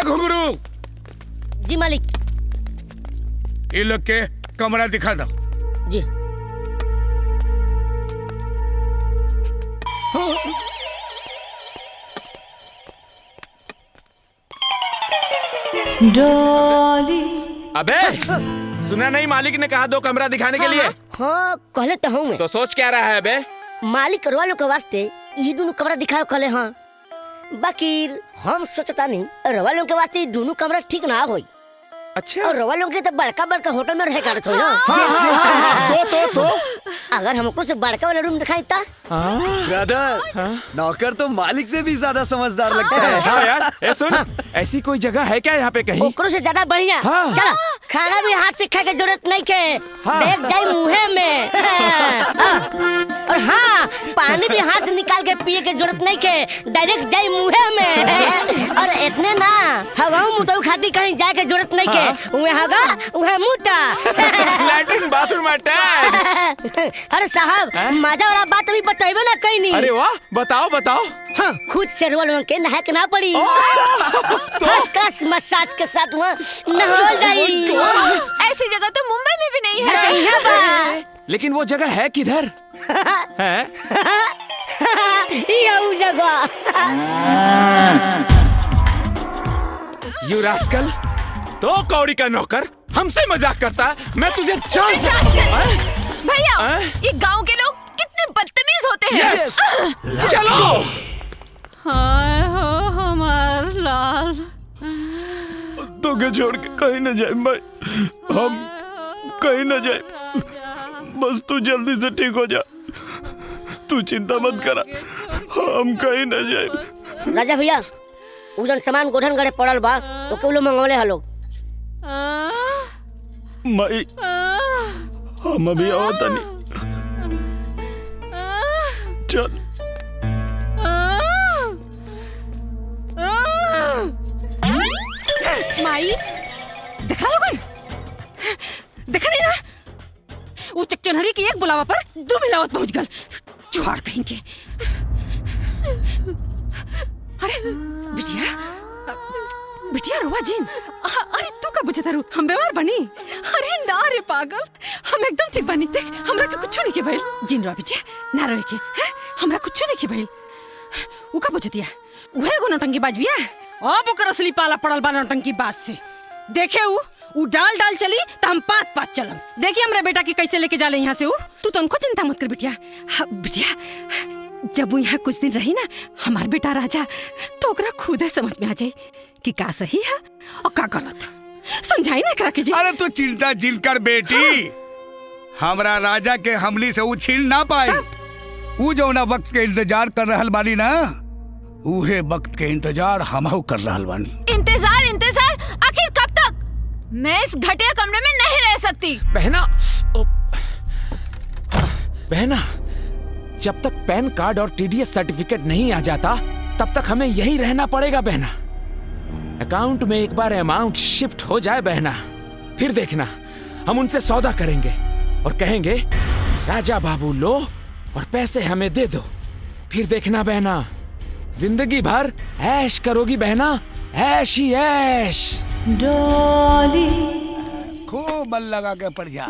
घुंगरू जी मालिक। ये लोग के कमरा दिखा दो जी। डॉली। अबे सुना नहीं, मालिक ने कहा 2 कमरा दिखाने के लिए। हाँ कहले तो हूँ मैं। तो सोच क्या रहा है बे? मालिक रवालों के वास्ते ये दोनों कमरा दिखाओ कहले। हाँ बाकी हम सोचता नहीं रवालों के वास्ते दोनों कमरा ठीक ना होई। अच्छा। और रवालों के तो बड़का बड़का होटल में रह करत हो ना। तो अगर हमको से बड़का वाला रूम दिखाई ता। ब्रदर, नौकर तो मालिक से भी ज्यादा समझदार लगता है। हाँ यार, ए सुन, ऐसी कोई जगह है क्या यहाँ पे कहीं? ओकरों से ज्यादा बढ़िया। चला, खाना भी हाथ से खाए की जरूरत नहीं के, देख जाए मुँहे में। और हाँ, पानी भी हाथ से निकाल के पिए की जरूरत नहीं के, डायरेक्ट जाए मुँहे में। और इतने ना हवा मुँह खाती कहीं जाए की जरूरत नहीं के, वह हवा वह मुँह। Latrine bathroom attach. अरे साहब, मजा वाला बात अभी बताइबे ना कहीं नहीं। अरे वाह, बताओ बताओ। हाँ, खुद से रोल के नहा के ना पड़ी, फर्स्ट क्लास मसाज के साथ वहाँ नहा जाई। ऐसी जगह तो मुंबई में भी नहीं है। लेकिन वो जगह है किधर? है ये जगह। यू रास्कल, 2 कौड़ी का नौकर हमसे मजाक करता है? मैं तुझे जान भैया, ये गांव के लोग कितने बदतमीज होते हैं। चलो। हाय हो हमार लाल तो के छोड़ के कहीं न जाए भाई, हम कहीं न जाए, बस तू जल्दी से ठीक हो जा, तू चिंता मत करा, हम कहीं न जाए। राजा भैया उजन सामान गोधन गड़े पड़ल बा तो केवलो मंगवले हलो। माई हम अभी आवता नहीं, चल। माई देखा लोगन, देखा नहीं ना वो चकचनहरी की एक बुलावा पर दो मिलावट पहुंच गल, जुआड़ कहीं के। अरे बिटिया बिटिया रोवा जिन, अरे तू का बुझता रू हम बीमार बनी? अरे ना रे पागल, हम एकदम ठीक बनी। देख हमरा के कुछ नहीं के भइल। जिन रोवा बिटिया ना रोए के, हैं हमरा कुछ नहीं के भइल। ऊ का बुझतिया उहे गो नौटंकी बाज बिया, अब ओकर असली पाला पड़ल बा नौटंकी बाज से। देखे ऊ डाल डाल चली तो हम पात पात चलम। देखिए हमरा बेटा की कैसे लेके जाले यहाँ से। तू तनको चिंता मत कर बिटिया। हाँ, बिटिया जब वो यहाँ कुछ दिन रही ना हमार बेटा राजा, तो ओकरा खुदे समझ में आ जाए कि का सही है और का गलत। समझाई ना करा कीजिए। अरे तू चिंता जिन कर बेटी, हमरा राजा के हमली से वो छीन ना पाए। वो जो ना वक्त के इंतजार कर रहल बानी ना, उहे वक्त के इंतजार हमहू कर रहल बानी। इंतजार इंतजार आखिर कब तक? मैं इस घटिया कमरे में नहीं रह सकती। बहना, जब तक पैन कार्ड और टीडीएस सर्टिफिकेट नहीं आ जाता तब तक हमें यही रहना पड़ेगा बहना। अकाउंट में एक बार अमाउंट शिफ्ट हो जाए बहना, फिर देखना हम उनसे सौदा करेंगे और कहेंगे राजा बाबू लो और पैसे हमें दे दो। फिर देखना बहना जिंदगी भर ऐश करोगी बहना, ऐश ही ऐश। डोली खूब बल लगा के पड़ जा।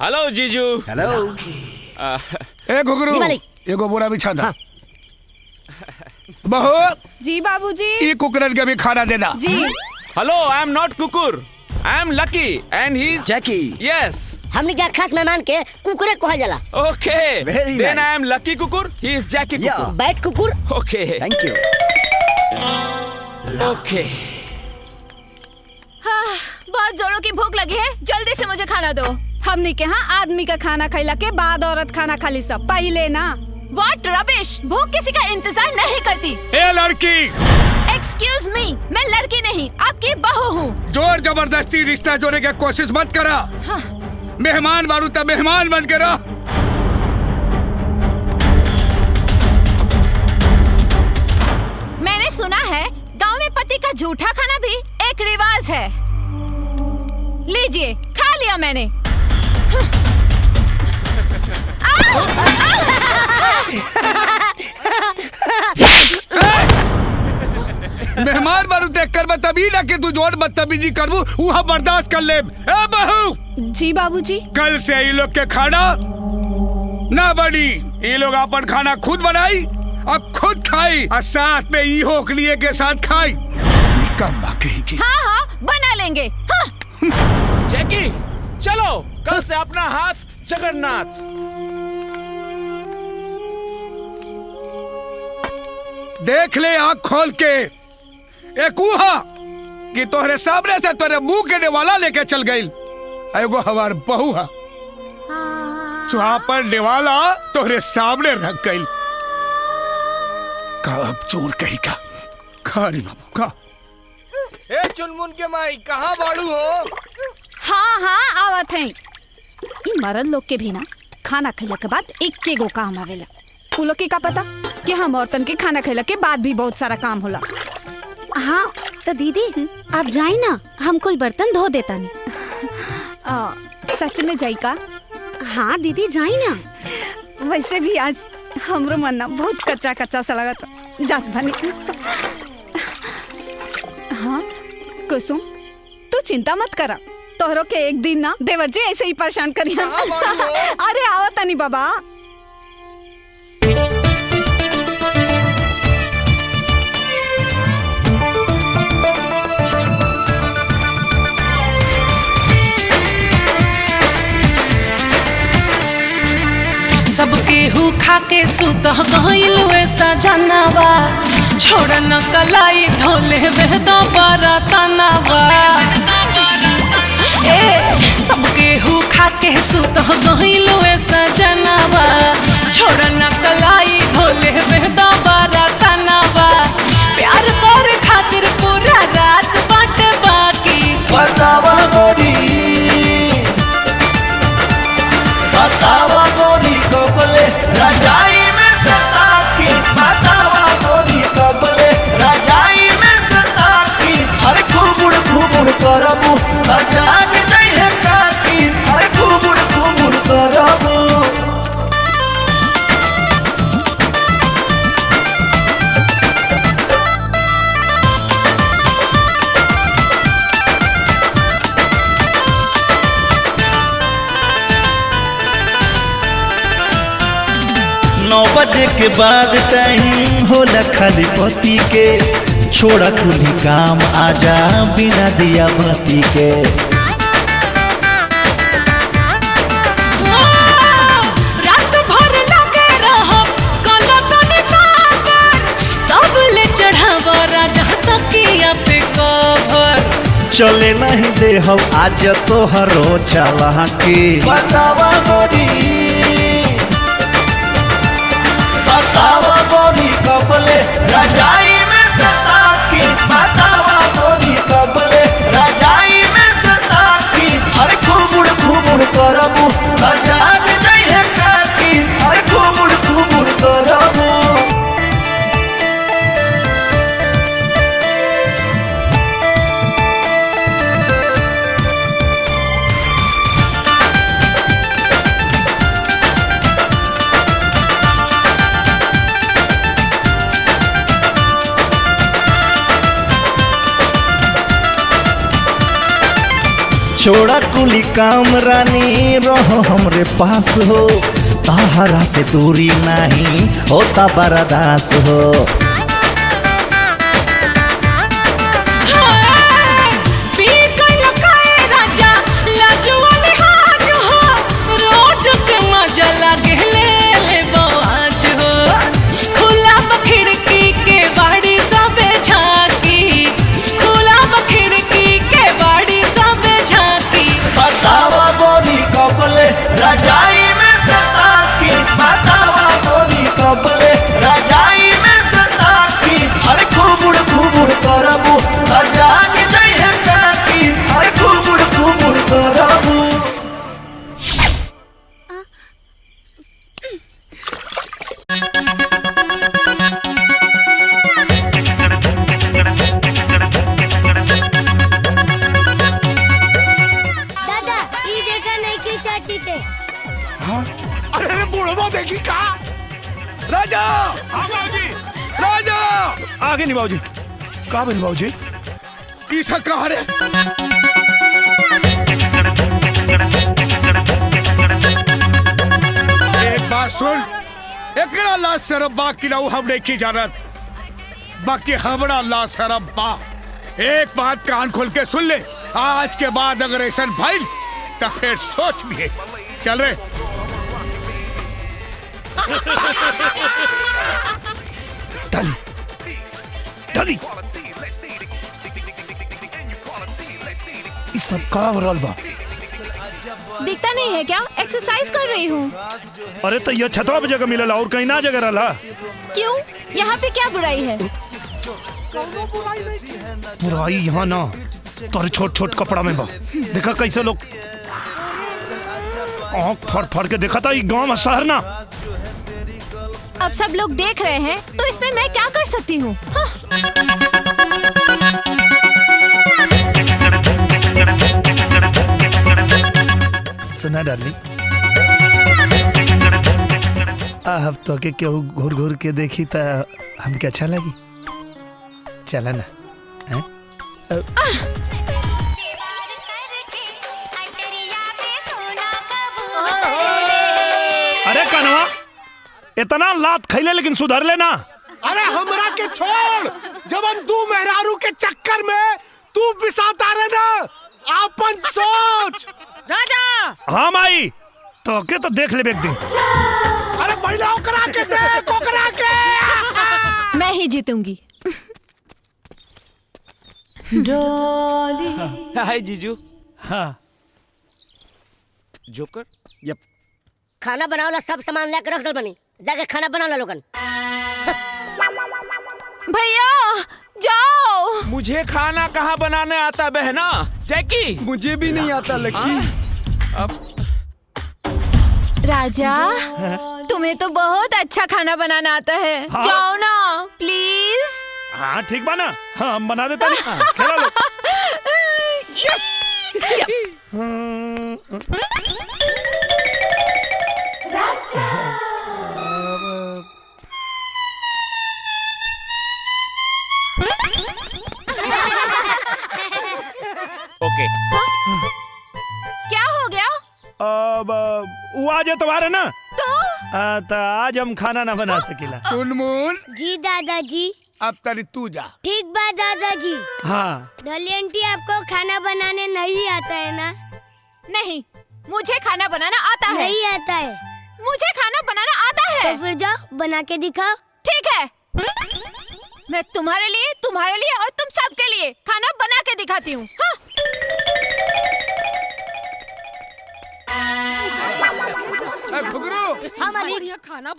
हेलो जीजू। हेलो। ए घुघरू एगो बोरा बिछा दा। बहू जी बाबूजी। ये कुकरन के भी खाना देना। जी। हेलो, आई एम नॉट कुकुर, I am lucky and he is Jackie. Yes, हमने क्या खास मेहमान के कुकुरे कहा जाला। Okay Very then nice. I am lucky कुकुर, ही इज जैकी कुकुर। बैठ कुकुर। Okay thank you. ओके। हाँ, बहुत जोरों की भूख लगी है, जल्दी से मुझे खाना दो। हमने के यहाँ आदमी का खाना खैला के बाद औरत खाना खाली सब पहले ना। What rubbish! भूख किसी का इंतजार नहीं करती। ए लड़की, Excuse me, मैं लड़की नहीं, आपकी बहू हूँ। जोर जबरदस्ती रिश्ता जोड़ने की कोशिश मत करा। हाँ। मेहमान बारू तब मेहमान बन के रह। मैंने सुना है गांव में पति का झूठा खाना भी एक रिवाज है। लीजिए, खा लिया मैंने। मेहमान बारू देख कर तभी ना कि तू जोर बदतमीजी करबू वहाँ बर्दाश्त कर ले। ए बहू। जी बाबूजी। कल से ये लोग के खाना ना बनी, ये लोग अपन खाना खुद बनाई और खुद खाई और साथ में ई होकलिए के साथ खाई। निकम्मा कहीं की। हाँ हाँ बना लेंगे। हाँ। जैकी चलो, कल से अपना हाथ जगन्नाथ। देख ले आँख खोल के एक उहा कि तोहरे सामने से तोरे मुंह के नेवाला लेके चल गई। एगो हमार बहू है पर नेवाला तोहरे सामने रख गई। का अब चोर कहीं का खा रे बाबू का। ए चुनमुन के माई कहाँ बाड़ू हो? हाँ हाँ आवत हैं। इन मरद लोग के भी ना खाना खैला के बाद एक के गो काम आवेला। उ लोग के का पता कि हम औरतन के खाना खैला के बाद भी बहुत सारा काम होला। हाँ तो दीदी आप जाई ना, हम कुल बर्तन धो देता नहीं। सच में जाई का? हाँ दीदी जाई ना। वैसे भी आज हमरो मन ना बहुत कच्चा कच्चा सा लगा था। जात बनी। हाँ कुसुम तू चिंता मत करा, तोहरो के एक दिन ना देवर जी ऐसे ही परेशान करिया। अरे आओ तनी बाबा। सबके गेहूं खा के सुत गइल वैसा जनावा छोड़ न कलाई धोले बेदो बरतनावा ए सब गेहूं खा के सुत गइल वैसा जनावा छोड़ न कलाई धोले बेदो बरतनावा प्यार कर खातिर पूरा रात बाटे बाकी बतावा गोरी कबले रजाई में सता की बतावा गोरी कबले रजाई में सता की अरे घुमुड़ करबू जाग जइहे काकी अरे घुमुड़ करबू बजे के बाद टाइम होला खाली पति के छोड़ा कुली काम आजा बिना दिया बत्ती के रात भर लगे रहब गलत निशाकर तब ले चढ़ाव राजा तकिया पे कवर चले नहीं दे हम आज तोहरो चला के बतावा गोरी बतावा गोरी कबले रजाई में सता की बतावा गोरी कबले रजाई में सता की अरे घुमुड़ करबू जाग जइहे काकी अरे घुमुड़ करबू छोड़ा कुली काम रानी रहो हमरे पास हो ताहरा से दूरी नहीं होता बर्दास हो रजाई में सता की बतावा गोरी कबले रजाई में सता की अरे घुमुड़ करबू जाग जइहे काकी अरे घुमुड़ करबू दादा ये देखा नहीं की चाची के अरे बुढ़वा देखी का राजा राजा आगे नहीं बाबूजी का बन बाबूजी ईसा कहा रे एक बात सुन एकरा ला शरब बा कि हम नहीं की जानत बाकी हमरा ला शरब बा एक बात कान खोल के सुन ले आज के बाद अगर ऐसा भइल तो फिर सोच लिए चल रे डली इस सब का हो रहल बा दिखता नहीं है क्या? एक्सरसाइज कर रही हूँ। अरे तो ये छतवा पे जगह मिलला और कहीं ना जगह रहला। क्यों? यहाँ पे क्या बुराई है? बुराई यहाँ ना तोरे छोट छोट कपड़ा में बा। देखा कैसे लोग आँख फाड़ फाड़ के देखा था ये गाँव में शहर ना। अब सब लोग देख रहे हैं तो इसमें मैं क्या कर सकती हूँ? सुना डार्लिंग, अब तो के क्यों घूर घूर के देखी तो हमके अच्छा लगी। चला ना है? अरे कनवा इतना लात खैले लेकिन सुधर लेना। अरे हमरा के छोड़, जबन तू मेहरारू के चक्कर में तू बिसाता रहे ना, आपन सोच। राजा हाँ माई, तो के तो देख ले एक दिन। अरे महिलाओं करा के दे, को करा के। मैं ही जीतूंगी। हाय जीजू। हाँ जोकर। यप। खाना बनाओ सब सामान लेकर रख दल बनी, जाके खाना बना लो लोगन। भैया जाओ। मुझे खाना कहाँ बनाने आता बहना? जैकी मुझे भी नहीं आता लकी। अब राजा तुम्हें तो बहुत अच्छा खाना बनाना आता है। हाँ? जाओ ना प्लीज। हाँ ठीक बा ना। हाँ हम बना देता नहीं। खेला लो। ओके। क्या हो गया? अब वो आज एतवार है ना, तो आज हम खाना ना बना सकेला। चुनमुन। जी दादाजी। अब तरी तू जा। ठीक बात दादाजी। हाँ डॉली आंटी आपको खाना बनाने नहीं आता है ना? नहीं, मुझे खाना बनाना आता है। नहीं आता है? मुझे खाना बनाना आता है। तो फिर जाओ बना के दिखाओ। ठीक है, मैं तुम्हारे लिए और तुम सबके लिए खाना बना के दिखाती हूँ। हाँ? हाँ मालिक, खाना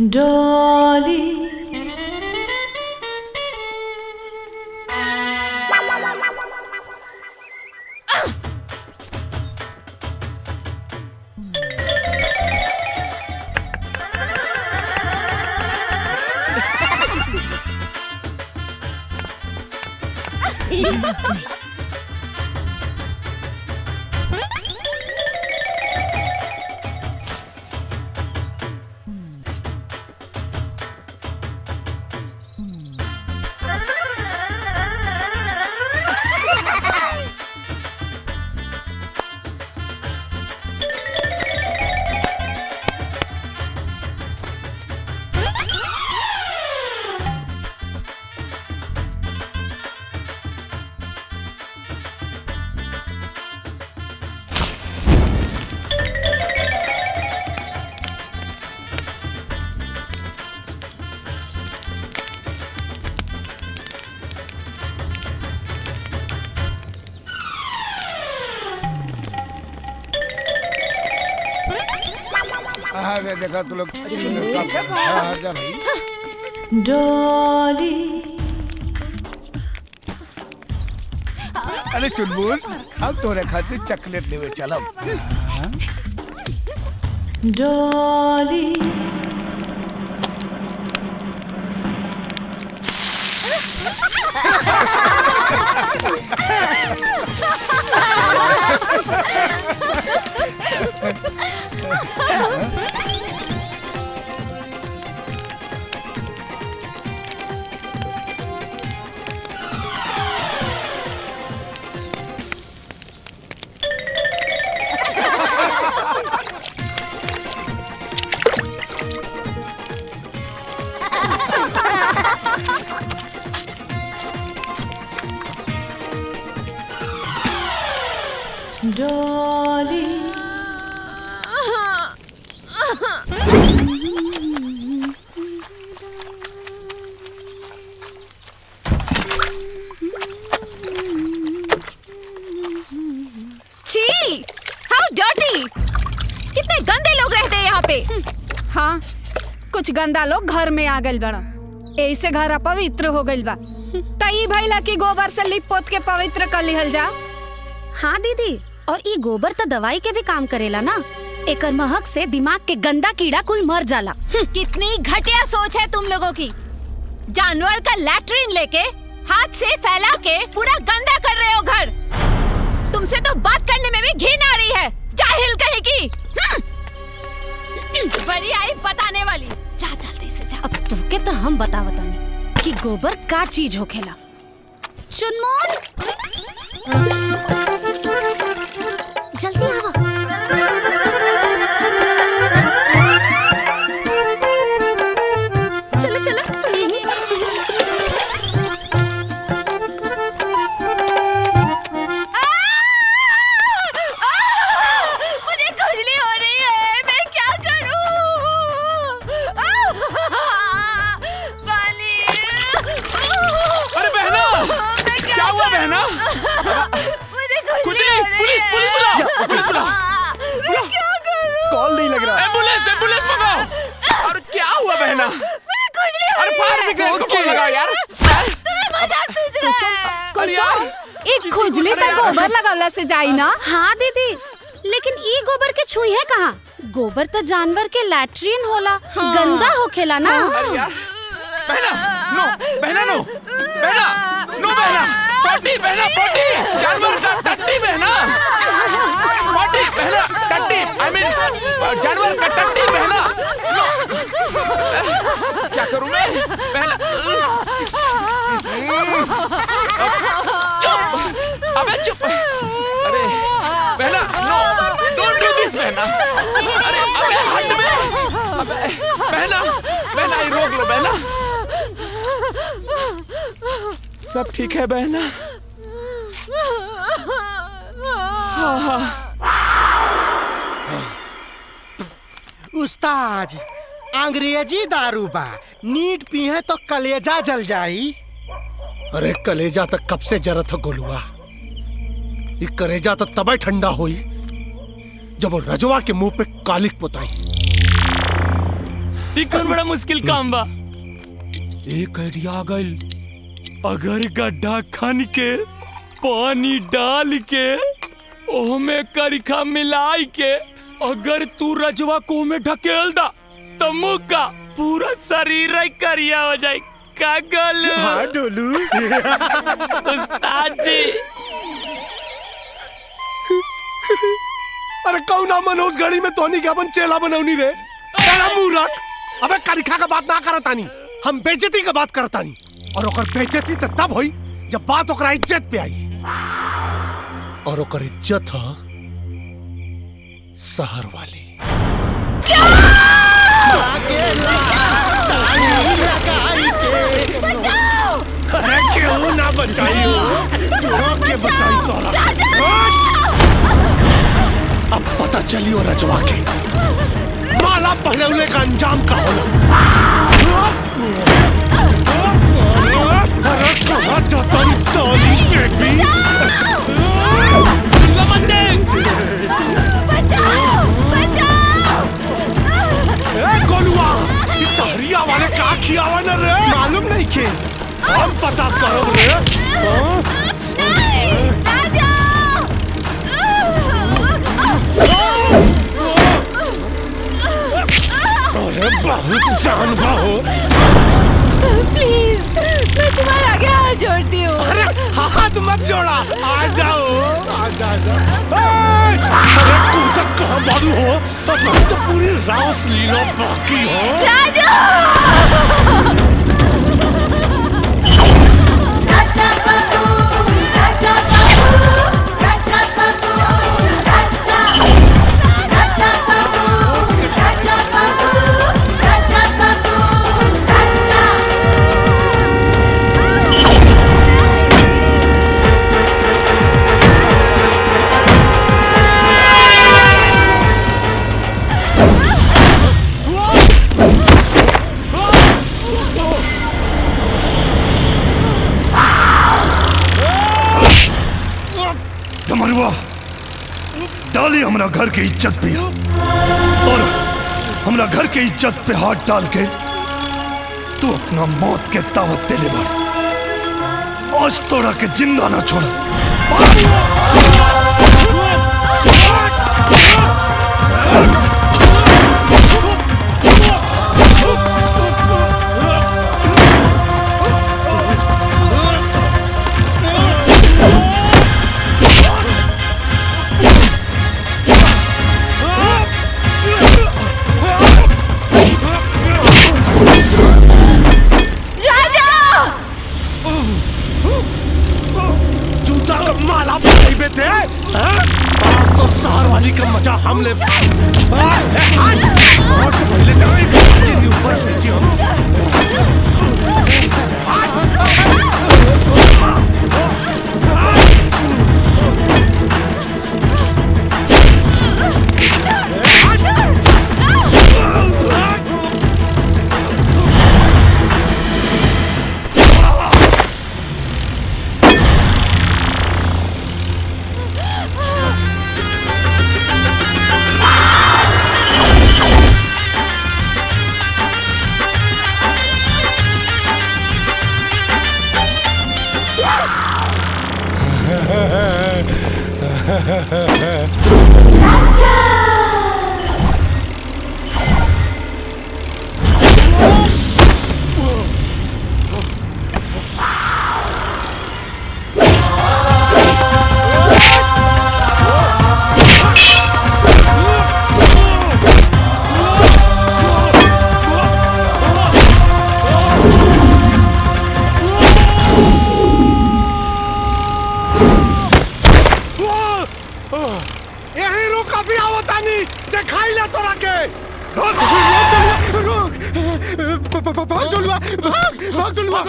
डॉली। देखा तू लोग। डॉली। अरे चुनमुन, अब तोरे खातिर चॉकलेट लेवे चलब। डॉली। डॉली। छी, हाउ डर्टी! कितने गंदे लोग रहते हैं यहाँ पे। हाँ, कुछ गंदा लोग घर में आ गइल बड़ा, ऐसे घर अपवित्र हो गइल बा। तई भइला कि गोबर से लिप पोत के पवित्र कर लिहल जा। हाँ दीदी, और ये गोबर तो दवाई के भी काम करेला ना। एकर महक से दिमाग के गंदा कीड़ा कुल मर जाला। कितनी घटिया सोच है तुम लोगों की। जानवर का लैट्रिन लेके हाथ से फैला के पूरा गंदा कर रहे हो घर। तुमसे तो बात करने में भी घिन आ रही है, जाहिल कहीं की। बड़ी आई बताने वाली। जा जल्दी से जा। अब तुमके तो हम बतावतानी कि गोबर का चीज होखेला। चुनमुन, जल्दी आवा। चलो चलो। खुजली, पुलिस बुलाओ। कॉल नहीं लग रहा। एम्बुलेंस मंगाओ। और क्या हुआ बहना? अरे फायर ब्रिगेड को फोन लगाओ यार। एक खुजली तक गोबर लगावला से जाई ना। हाँ दीदी, लेकिन ई गोबर के छुई है कहाँ? गोबर तो जानवर के लैट्रिन होला, गंदा होखेला ना। अरे यार बहना नो पॉटी बहना पॉटी जानवर का टट्टी बहना पॉटी बहना टट्टी आई मीन जानवर का टट्टी बहना क्या करूं मैं बहना चुप अबे चुप अरे बहना नो डोंट डू दिस बहना अरे अबे हट में अबे बहना ये रोक लो बहना सब ठीक है बहना उस्ताद अंग्रेजी दारू बा नीट पीहे तो कलेजा जल जाई। अरे कलेजा तक कब से जरत है गोलुआ। ये कलेजा तो तब ठंडा हुई जब वो रजवा के मुंह पे कालिक पुताई। ये कौन बड़ा मुश्किल काम बा। एक आइडिया आ गइल। अगर गड्ढा खन के पानी डाल के ओमे करिखा मिलाई के अगर तू रजवा को में ढकेल दा तो मुँह का पूरा शरीर करिया हो जाए। का गोलू? हाँ डोलू। उस्ताद जी। अरे कौना मनोज घड़ी में तोनी का बन चेला बनौनी रे। बड़ा मुंह रख। अबे करिखा का बात ना करतानी, हम बेइज्जती का बात करतानी। और ओकर बेइज्जती तो तब हुई जब बात ओकरा इज्जत पे आई। और ओकर इज्जत है शहर वाली। अरे क्यों ना बचाई हो के बचाई तोरा। अब पता चलियो रजवा के माला पहलौले का अंजाम का होला। अरे कहाँ जाता है ताली बेबी। गोलुआ इस सहरिया वाले का खियावा न रे। मालूम नहीं के हम पता करो रे। अरे बहुत जानवर हो। प्लीज मैं तुम्हारे आगे हाथ जोड़ती हूँ। अरे हाथ मत जोड़ा, आ जाओ आ जाओ। अरे तू तक कहाँ बारू हो? अब तो पूरी रास लीला बाकी हो। राजा डाली हमरा घर की इज्जत पे और हमरा घर की इज्जत पे हाथ डाल के तू अपना मौत के दावत दे ले बार। आज तोड़ा के जिंदा ना छोड़। तो शहर वाली का मजा हम ले। और तो पहले ऊपर नीचे यही रुक, अभी आवता नहीं, दिखाई ले तोरा के। रुक, भाग डुलुआ, भाग डुलुआ।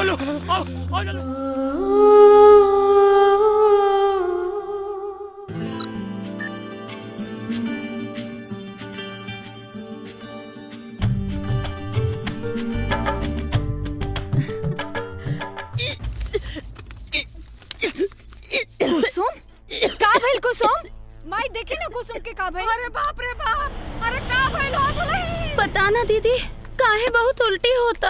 कुसुम का भइल कुसुम? माई देखी ना कुसुम के का भइल? अरे बाप रे बाप, अरे का भइल हो दुलही? पता ना दीदी, काहे बहुत उल्टी होता।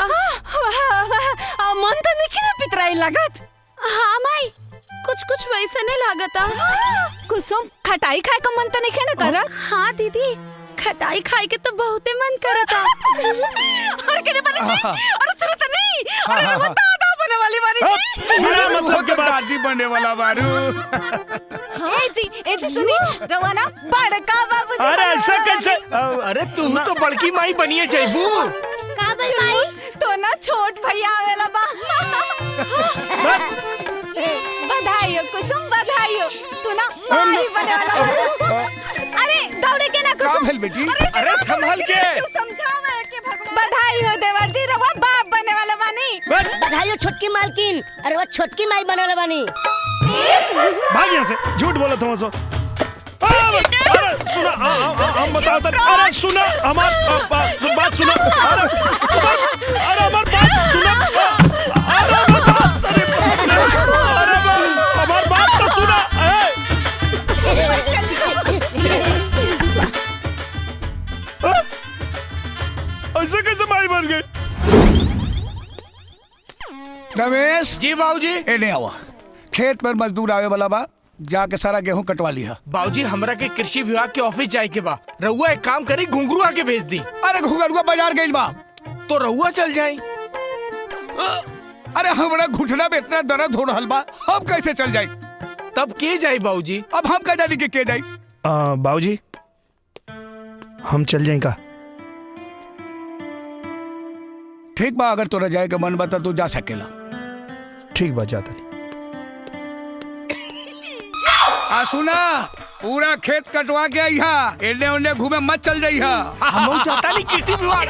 मन तो नहीं ना पितराई लागत। हाँ माई, कुछ कुछ वैसे नहीं लागता। कुसुम खटाई खाए का मन तो नहीं ना करत? हाँ दीदी, खटाई खाए के तो बहुते मन करता। अरे केने बने जी? अरे सुरत नहीं, अरे वो दादा बने वाली बारी जी। मेरा मतलब के दादी बनने वाला बारू। ए जी सुनी, रवाना बड़का बाबू। अरे ऐसा कैसे? अरे तू तो बड़की माई बनिए जाइबू। का भाई तो ना छोट भैया आवेला बा। बधाई हो कुसुम, बधाई हो, तू ना माई बने वाला बा। अरे दौड़े के ना कुसुम। भेल बेटी, अरे संभल के। समझावे के भगवान। बधाई हो देवर जी, रवा बाप बने वाला बानी। बधाई हो छोटकी मालकिन, अरे वो छोटकी माई बने वाला बानी। भाग यहाँ से, झूठ बोला तुम सो। अरे सुना, हम बताओ तो। अरे सुना, हमार बात सुना। अरे हमार बात सुना। हमार बात तो सुना। ऐसे कैसे माई बन गई? रमेश जी बाबूजी। एने आवा, खेत पर मजदूर आवे वाला बा, जाके सारा गेहूं कटवा लिया। बाबूजी हमरा के कृषि विभाग के ऑफिस जाए के बा। रहुआ एक काम करी, घुंघरुआ के भेज दी। अरे घुंघरुआ बाजार गइल बा। तो रहुआ चल जाई। अरे हमरा घुटना में इतना दर्द हो रहल बा, हम कैसे चल जाई? तब के जाई बाबूजी? अब हम कह जानी के जाई? बाबूजी हम चल जाए का? ठीक बा, अगर तोरा जाए के मन बता तो जा सकेला। ठीक बा, जाता नहीं। सुना, पूरा खेत कटवा के आई हा, एने ओने घूमे मत चल जाई हा। हम चाहता नहीं कृषि विभाग।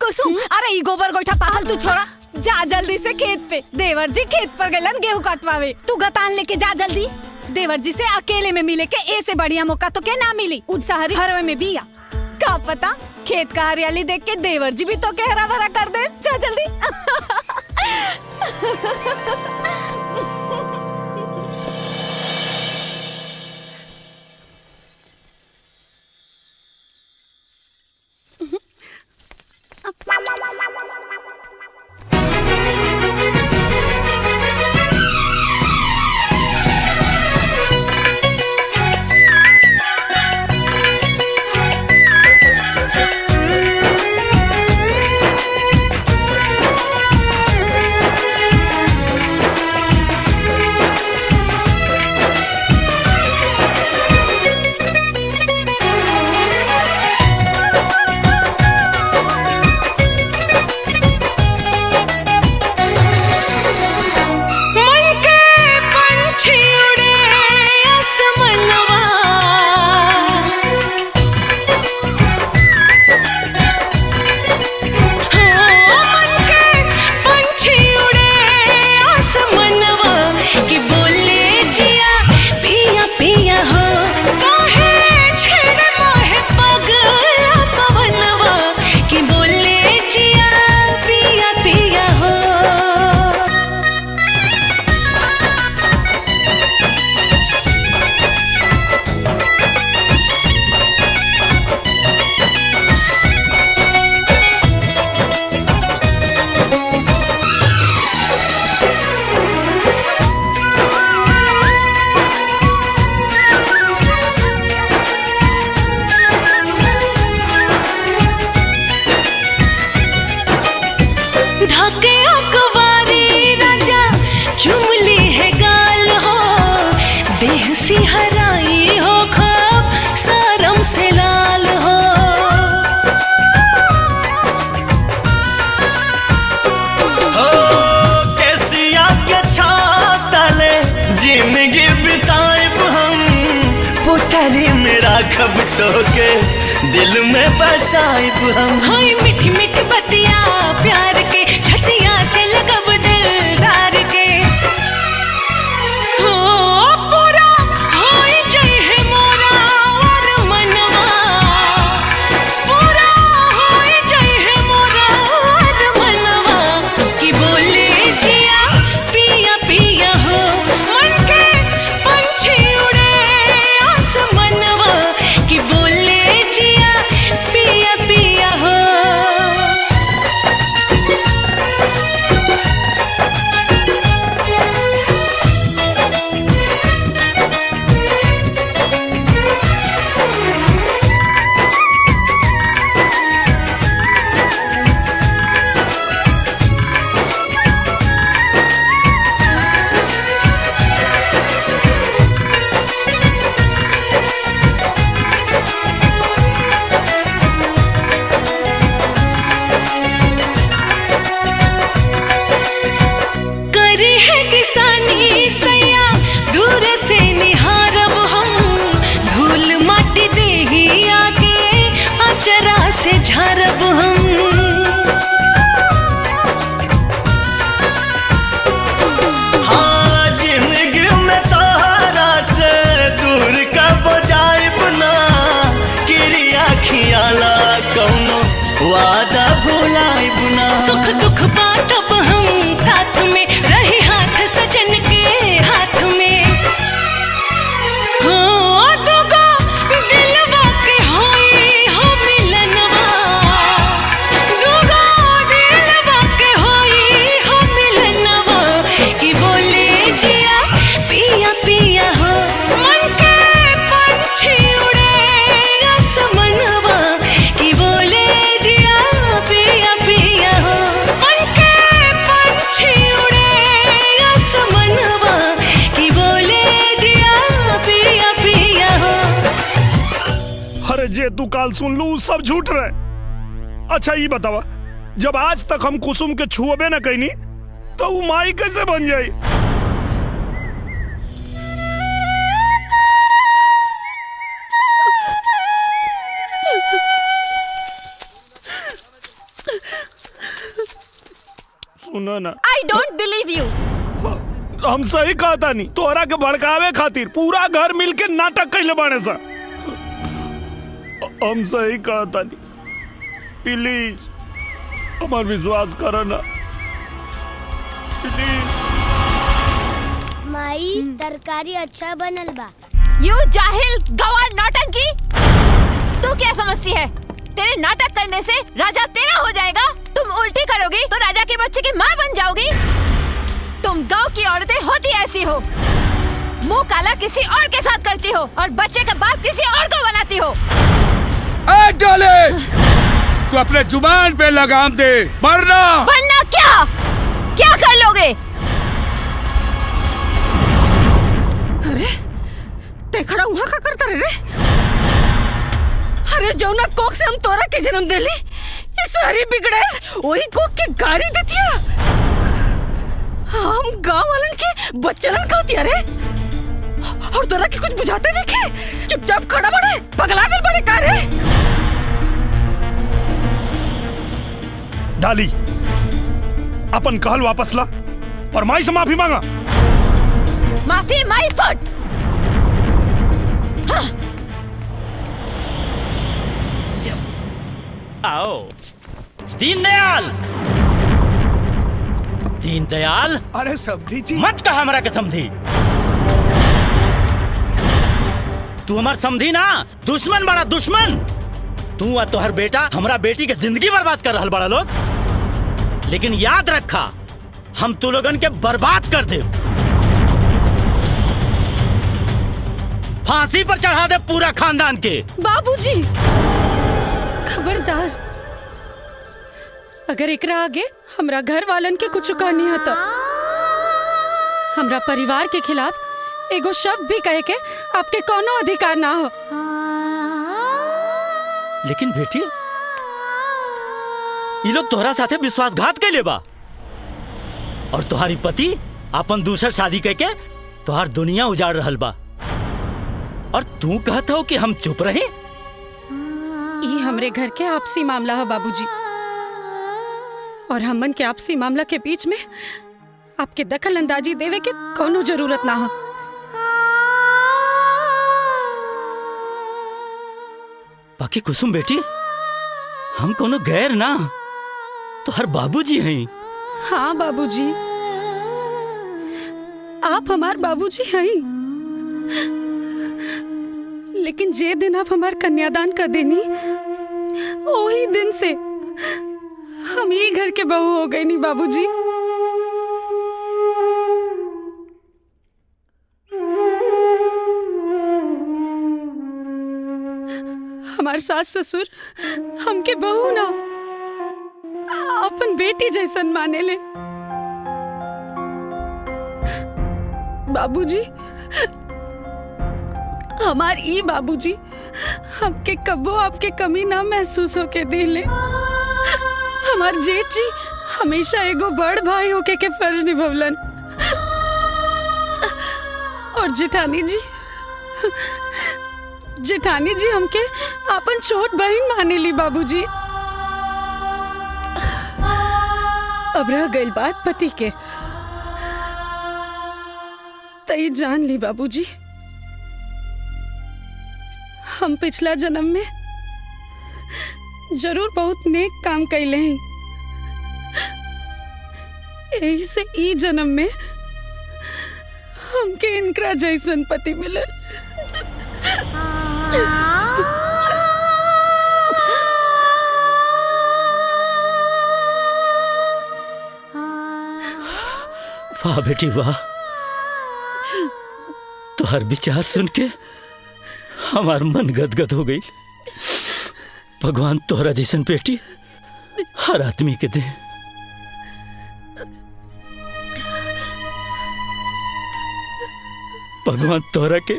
कुसुम, अरे ई गोबर गोइठा पागल तू छोरा, जा जल्दी से खेत पे। देवर जी खेत पर गइलन गेहूं काटवावे, तू गतान लेके जा जल्दी। देवर जी से अकेले में मिले के ए से बढ़िया मौका तो के ना मिली। उठसाहरी हरवे में बिया, का पता खेत का हरियाली देख के देवर जी भी तो के हरा भरा कर दे। जा जल्दी। बनाइब तो के दिल में बसाइब हम। हाय मीठी मीठी बतिया प्यार के छतिया से लगब दिलदार के हो पूरा हाय जय है मोरा और मनवा पूरा हाय जय है मोरा और मनवा कि बोले जिया पिया पिया हो मन के पंछी उड़े आसमनवा कि बोले जिया पिया पिया हो। करे है किसानी सैया दूर से निहारब हम धूल माटी देही आगे अचरा से झारब हम। हाँ जिंदगी में तोहरा से दूर कब जाइब ना क्रिया खियाला कौनो वादा भुलाइब ना। सुख दुख बांटब हम साथ में रहे हाथ सजन के हाथ में हो दुगो दिलवा के होई हो मिलनवा दुगो दिलवा के होई हो मिलनवा कि बोले जिया पिया पिया हो मन के पंछी उड़े आसमनवा कि बोले जिया पिया पिया हो मन के पंछी उड़े आसमनवा कि बोले जिया पिया पिया हो। अरे जे तू काल सुन लू उ सब झूठ रहे। अच्छा ये बतावा, जब आज तक हम कुसुम के छुअबे न कईनी तो वो माई कैसे बन जाई? सुनो ना, आई डोंट बिलीव यू। हम सही कहता नहीं, तोहरा के भड़कावे खातिर पूरा घर मिल के नाटक कैले बाने सा। हम सही कहता नहीं, प्लीज हमार विश्वास करो ना प्लीज। माई तरकारी अच्छा बनल बा। यू जाहिल गवार नौटंकी, तू क्या समझती है? तेरे नाटक करने से राजा तेरा हो जाएगा। तुम उल्टी करोगी तो राजा के बच्चे की माँ बन जाओगी। तुम गांव की औरतें होती ऐसी हो, मुंह काला किसी और के साथ करती हो और बच्चे का बाप किसी और को बनाती हो। ए डोले, तू अपने जुबान पे लगाम दे, वरना क्या क्या कर लोगे? अरे ते खड़ा वहाँ का करता रे? अरे जौना कोक से हम तोरा के जन्म देली, ये सारी बिगड़े वही कोक के गाड़ी देतिया। हम गांव वालन के बच्चलन कहतिया रे, और तोरा के कुछ बुझाते नहीं के? चुपचाप खड़ा बड़े, पगला गल बड़े का रे? डाली अपन कहल वापस ला और माई से माफी मांगा। माफी माई फुट। हाँ। आओ दीनदयाल, दीनदयाल। अरे समधी जी मत कहा हमरा के समधी, तू हमार समधी ना दुश्मन बड़ा दुश्मन। तू और तोहर बेटा हमरा बेटी के जिंदगी बर्बाद कर रहल बड़ा लोग। लेकिन याद रखा, हम तू लोगन के बर्बाद कर दे, फांसी पर चढ़ा दे पूरा खानदान के। बाबूजी खबरदार, अगर एकरा आगे हमरा घर वालन के कुछ कहनी है तो हमरा परिवार के खिलाफ एगो शब्द भी कहे के आपके कोनो अधिकार ना हो। लेकिन बेटी, ये लोग तोहरा साथे विश्वासघात कैले बा और तुम्हारी पति अपन दूसर शादी करके तोहार दुनिया उजाड़ रहल बा और तू कहत हो कि हम चुप रहे। हमरे घर के आपसी मामला है बाबूजी, और हमन के आपसी मामला के बीच में आपके दखल अंदाजी देवे के कोनो जरूरत ना हो। बाकी कुसुम बेटी, हम कोनो गैर ना, तो हर बाबूजी हैं। हाँ बाबूजी, आप हमार बाबूजी हैं, लेकिन जे दिन आप हमार कन्यादान कर देनी, वही दिन से हम ही घर के बहू हो गए नी बाबूजी। हमार सास ससुर हमके बहू ना, अपन बेटी जैसन माने ले। बाबूजी, हमार ई बाबूजी हमके कब्बो आपके कमी ना महसूस होके दिले। हमार जेठ जी हमेशा एगो बड़ भाई होके के फर्ज निभवलन, और जेठानी जी हमके अपन छोट बहन माने ली बाबूजी। अब रह गई बात पति के, तई जान ली बाबूजी, हम पिछला जन्म में जरूर बहुत नेक काम कैले हैं, यही से ई जन्म में हमके इनकरा जैसन पति मिले। वाह बेटी वाह, तो हर विचार सुन के हमार मन गदगद हो गई। भगवान तोहरा जैसन बेटी हर आदमी के दे। भगवान तोहरा के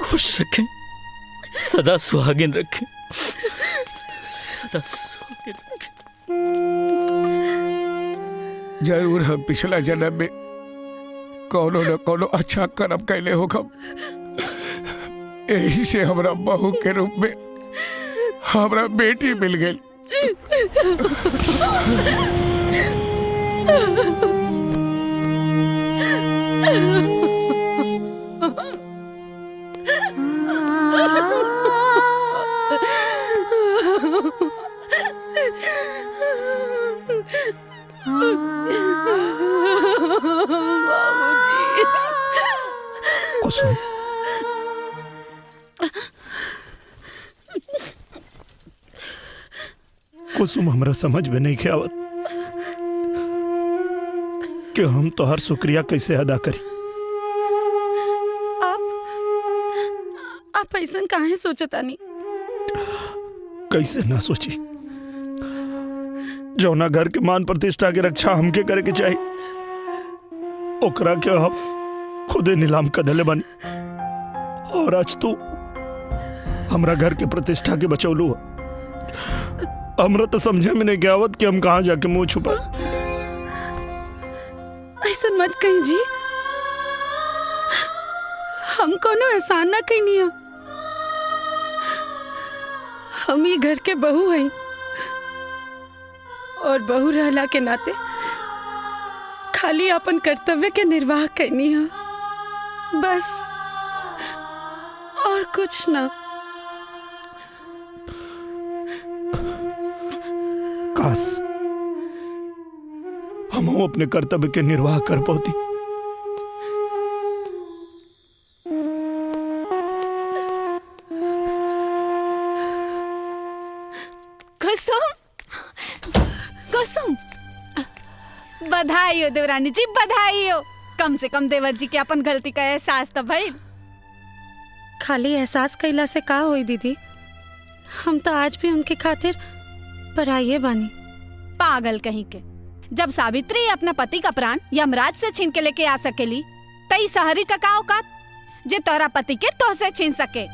खुश रखे, सदा सुहागिन रखे, सदा सुहागिन रखे। जरूर हम पिछला जन्म में कोनो न कोनो अच्छा कर्म कैले हो हम, यही से हमरा बहू के रूप में हमरा बेटी मिल गई। कुसुम, कुसुम हमरा समझ में नहीं आवत कि हम तो हर शुक्रिया कैसे अदा करी। आप ऐसा काहे सोचतानी? कैसे ना सोची, जौना घर के मान प्रतिष्ठा के रक्षा हमके करे के चाहिए, ओकरा के हम खुदे नीलाम कर देले बानी, और आज तू हमरा घर के प्रतिष्ठा के बचौलू हो। हमरा तो समझे में नहीं आवत कि हम कहाँ जाके मुंह छुपा। ऐसा मत कहीं जी, हम कोनो एहसान ना कहीं। हम ही घर के बहू हैं, और बहू रहला के नाते खाली अपन कर्तव्य के निर्वाह करनी है, बस, और कुछ ना। काश हम अपने कर्तव्य के निर्वाह कर पाती। कुसुम, बधाई हो देवरानी जी, बधाई हो। कम से कम देवर जी के अपन गलती का एहसास तो भाई। खाली एहसास कैला से का होई दीदी, हम तो आज भी उनके खातिर पराये बानी। पागल कहीं के, जब सावित्री अपना पति का प्राण यमराज से छीन के लेके आ सकेली, तई सहरी का का औकात जे तोरा पति के तो से छीन सके।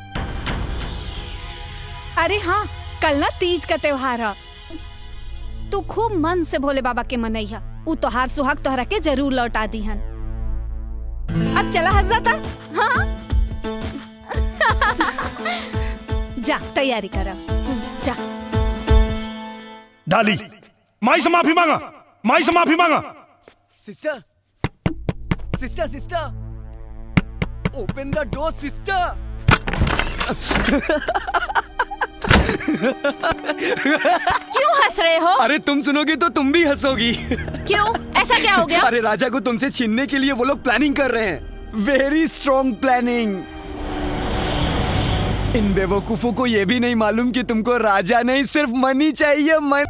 अरे हाँ, कल ना तीज का त्योहार है, तू खूब मन से भोले बाबा के मनैया, उ तोहार सुहाग तोहरा के जरूर लौटा दीहन। अब चला हंस जाता। हाँ जा तैयारी करा जा। डाली माई से माफी मांगा, माई से माफी मांगा। सिस्टर सिस्टर सिस्टर ओपन द डोर सिस्टर। क्यों हंस रहे हो? अरे तुम सुनोगी तो तुम भी हंसोगी। क्यों? ऐसा क्या हो गया? अरे राजा को तुमसे छीनने के लिए वो लोग प्लानिंग कर रहे हैं, वेरी स्ट्रॉन्ग प्लानिंग। इन बेवकूफों को ये भी नहीं मालूम कि तुमको राजा नहीं सिर्फ मनी चाहिए, मन।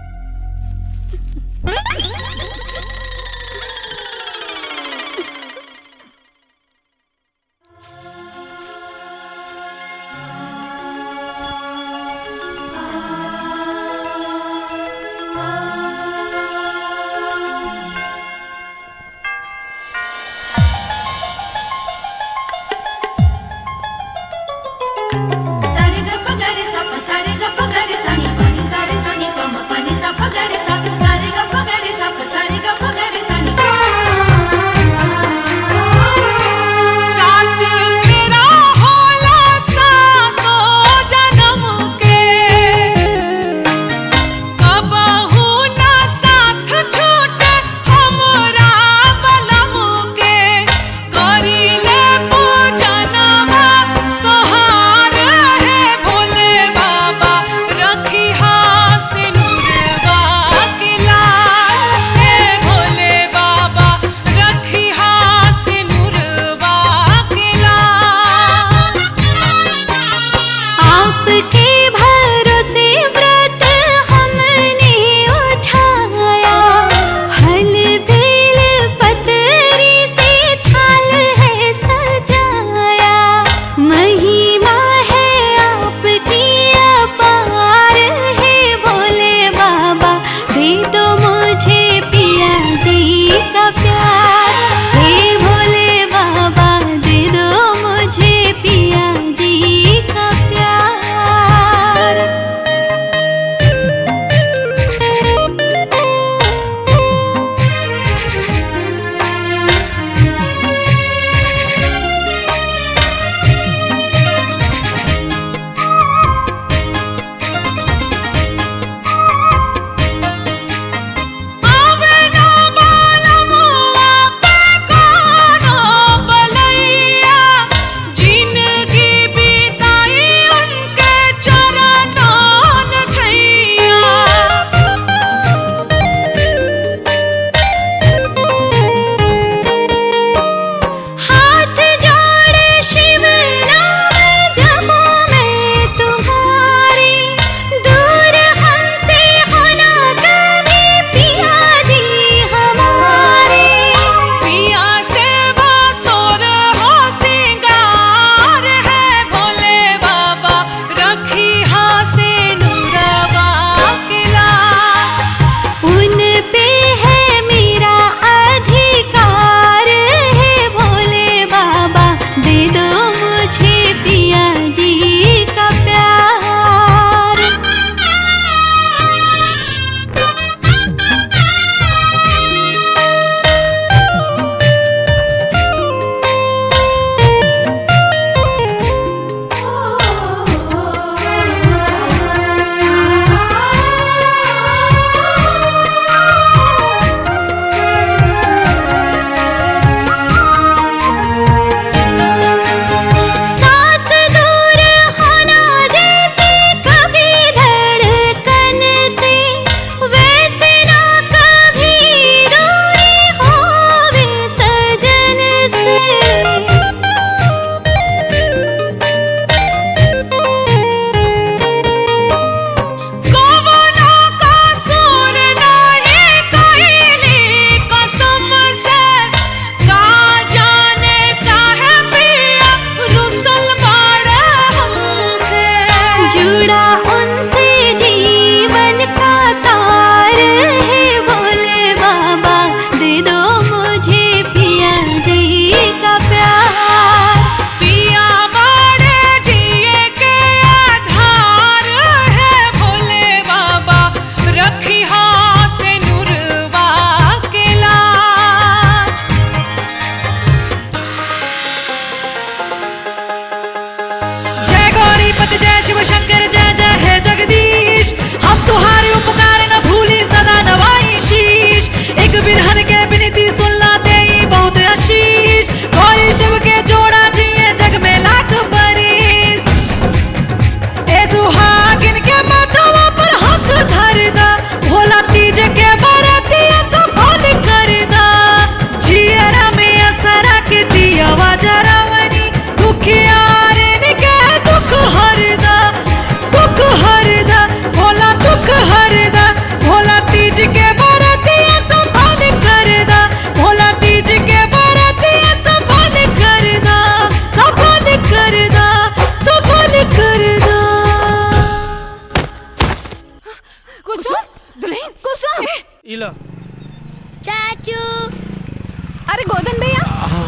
शिव शंकर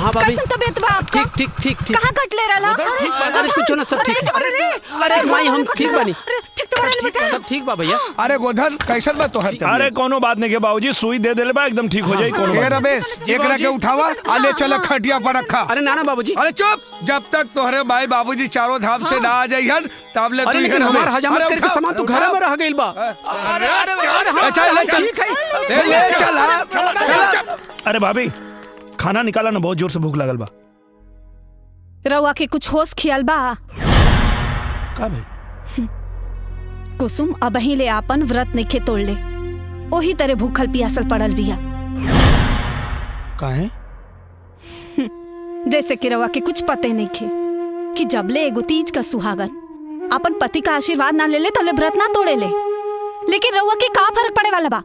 हाँ भाभी। कैसन तबीयत बा आपका? ठीक ठीक ठीक ठीक। कहाँ कट ले रहा? अरे कुछ ना, सब ठीक। अरे माई हम ठीक बानी। ठीक तो बड़ा बेटा। सब ठीक बा भैया। अरे गोधन कैसन बा तोहर तबीयत? अरे कोनो बात नहीं के बाबूजी, सुई दे देले बा, एकदम ठीक हो जाई। कोनो ए रमेश, एकरा के उठावा, आले चल खटिया पर रखा। अरे नाना बाबूजी। अरे चुप, जब तक तोहरे भाई बाबूजी चारों धाम से ना आ जाइहन तब ले तू लेकिन हमार हजामत करके सामान तू घर में रह गइल बा। चल ले चल। अरे भाभी, खाना निकाला ना, बहुत जोर से भूख लगल बा। रउआ के कुछ होश खियाल बा? का भाई? कुसुम अबही ले आपन व्रत नइखे तोड़ ले, ओही तरह भूखल पियासल पड़ल बिया। काहे? जैसे कि रउआ के कुछ पते नइखे कि जबले एगो तीज का सुहागन अपन पति का आशीर्वाद ना ले ले तबले व्रत ना तोड़े ले। लेकिन रउआ के का फर्क पड़े वाला बा?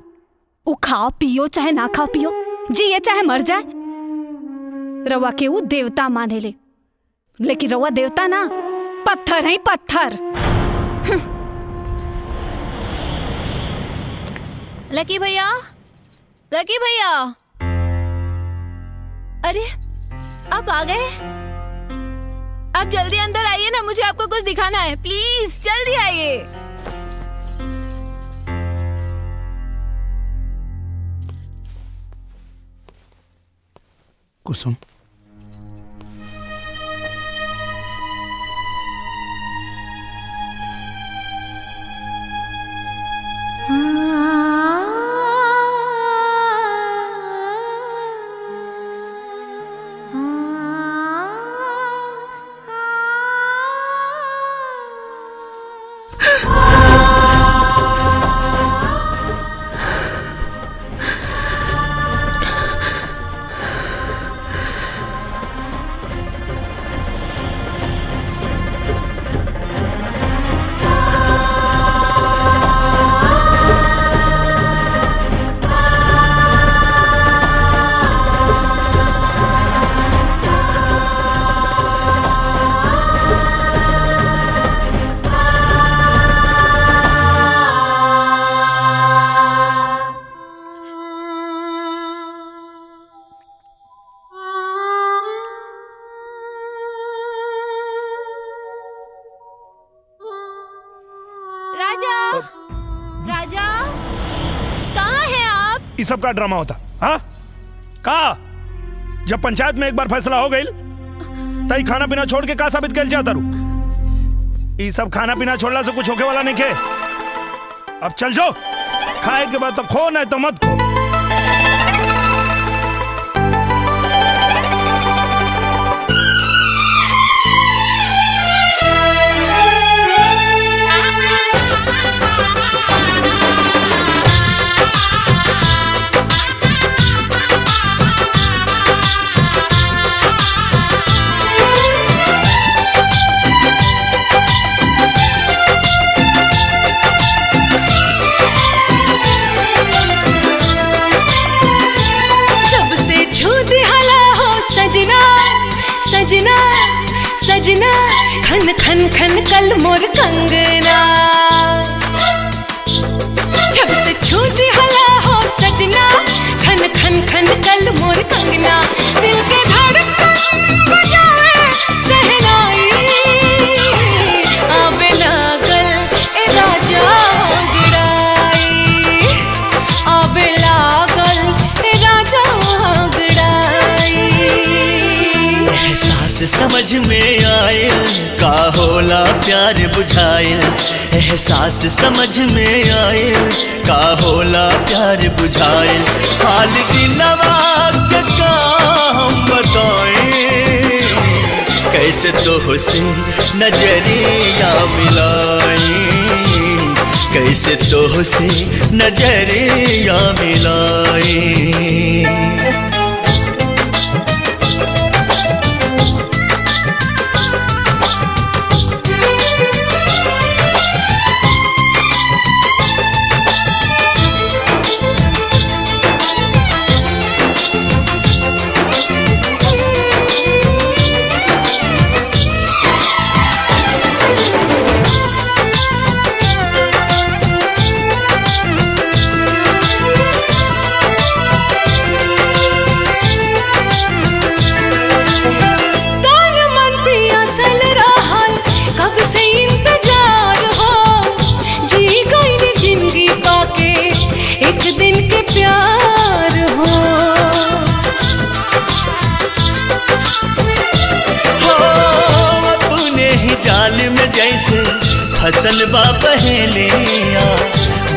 वो खाओ पियो चाहे ना खाओ पियो, जिए चाहे मर जाए, रउआ के वो देवता माने ले। लेकिन रउआ देवता ना, पत्थर है पत्थर। लकी भैया, लकी भैया, अरे आप आ गए? आप जल्दी अंदर आइए ना, मुझे आपको कुछ दिखाना है, प्लीज जल्दी आइए। कुसुम, राजा, कहाँ हैं आप? ये सब का ड्रामा होता? हाँ का? जब पंचायत में एक बार फैसला हो गई तई खाना पीना छोड़ के का साबित कर चाहता रू? ये सब खाना पीना छोड़ला से कुछ होके वाला नहीं के। अब चल जाओ, खाए के बाद तो खो, नहीं तो मत खो। सजना सजना खन खन खन कल मोर कंगना, जब से छूटी हला हो सजना खन खन खन कल मोर कंगना, दिल के धड़कन बजाए सहनाई, आबे लागल ए राजा गिराई, आबे लागल ए राजा गिराई। एहसास समझ में आए का होला प्यार बुझाइल, एहसास समझ में आए का होला प्यार बुझाइल, हाल दिलवा के का हम बताएं, कैसे तो से नजरिया मिलाई, कैसे तो से नजरिया मिलाई। फसल बा पहेलिया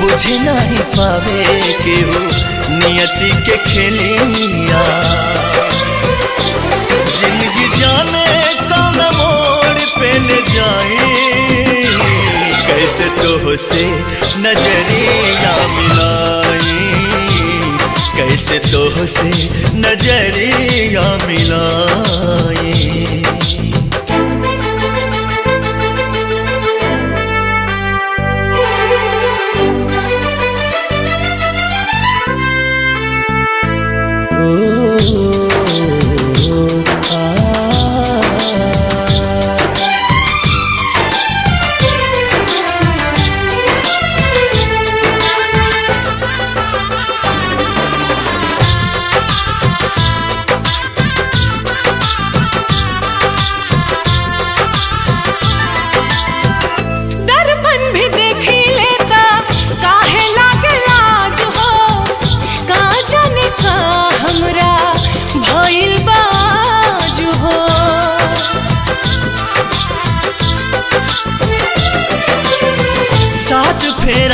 बुझे नहीं पावे केहू नियति के खेलिया जिंदगी जाने कौन मोड़ पे ले जाए कैसे तो से नजरिया मिलाई कैसे तो से नजरिया मिलाई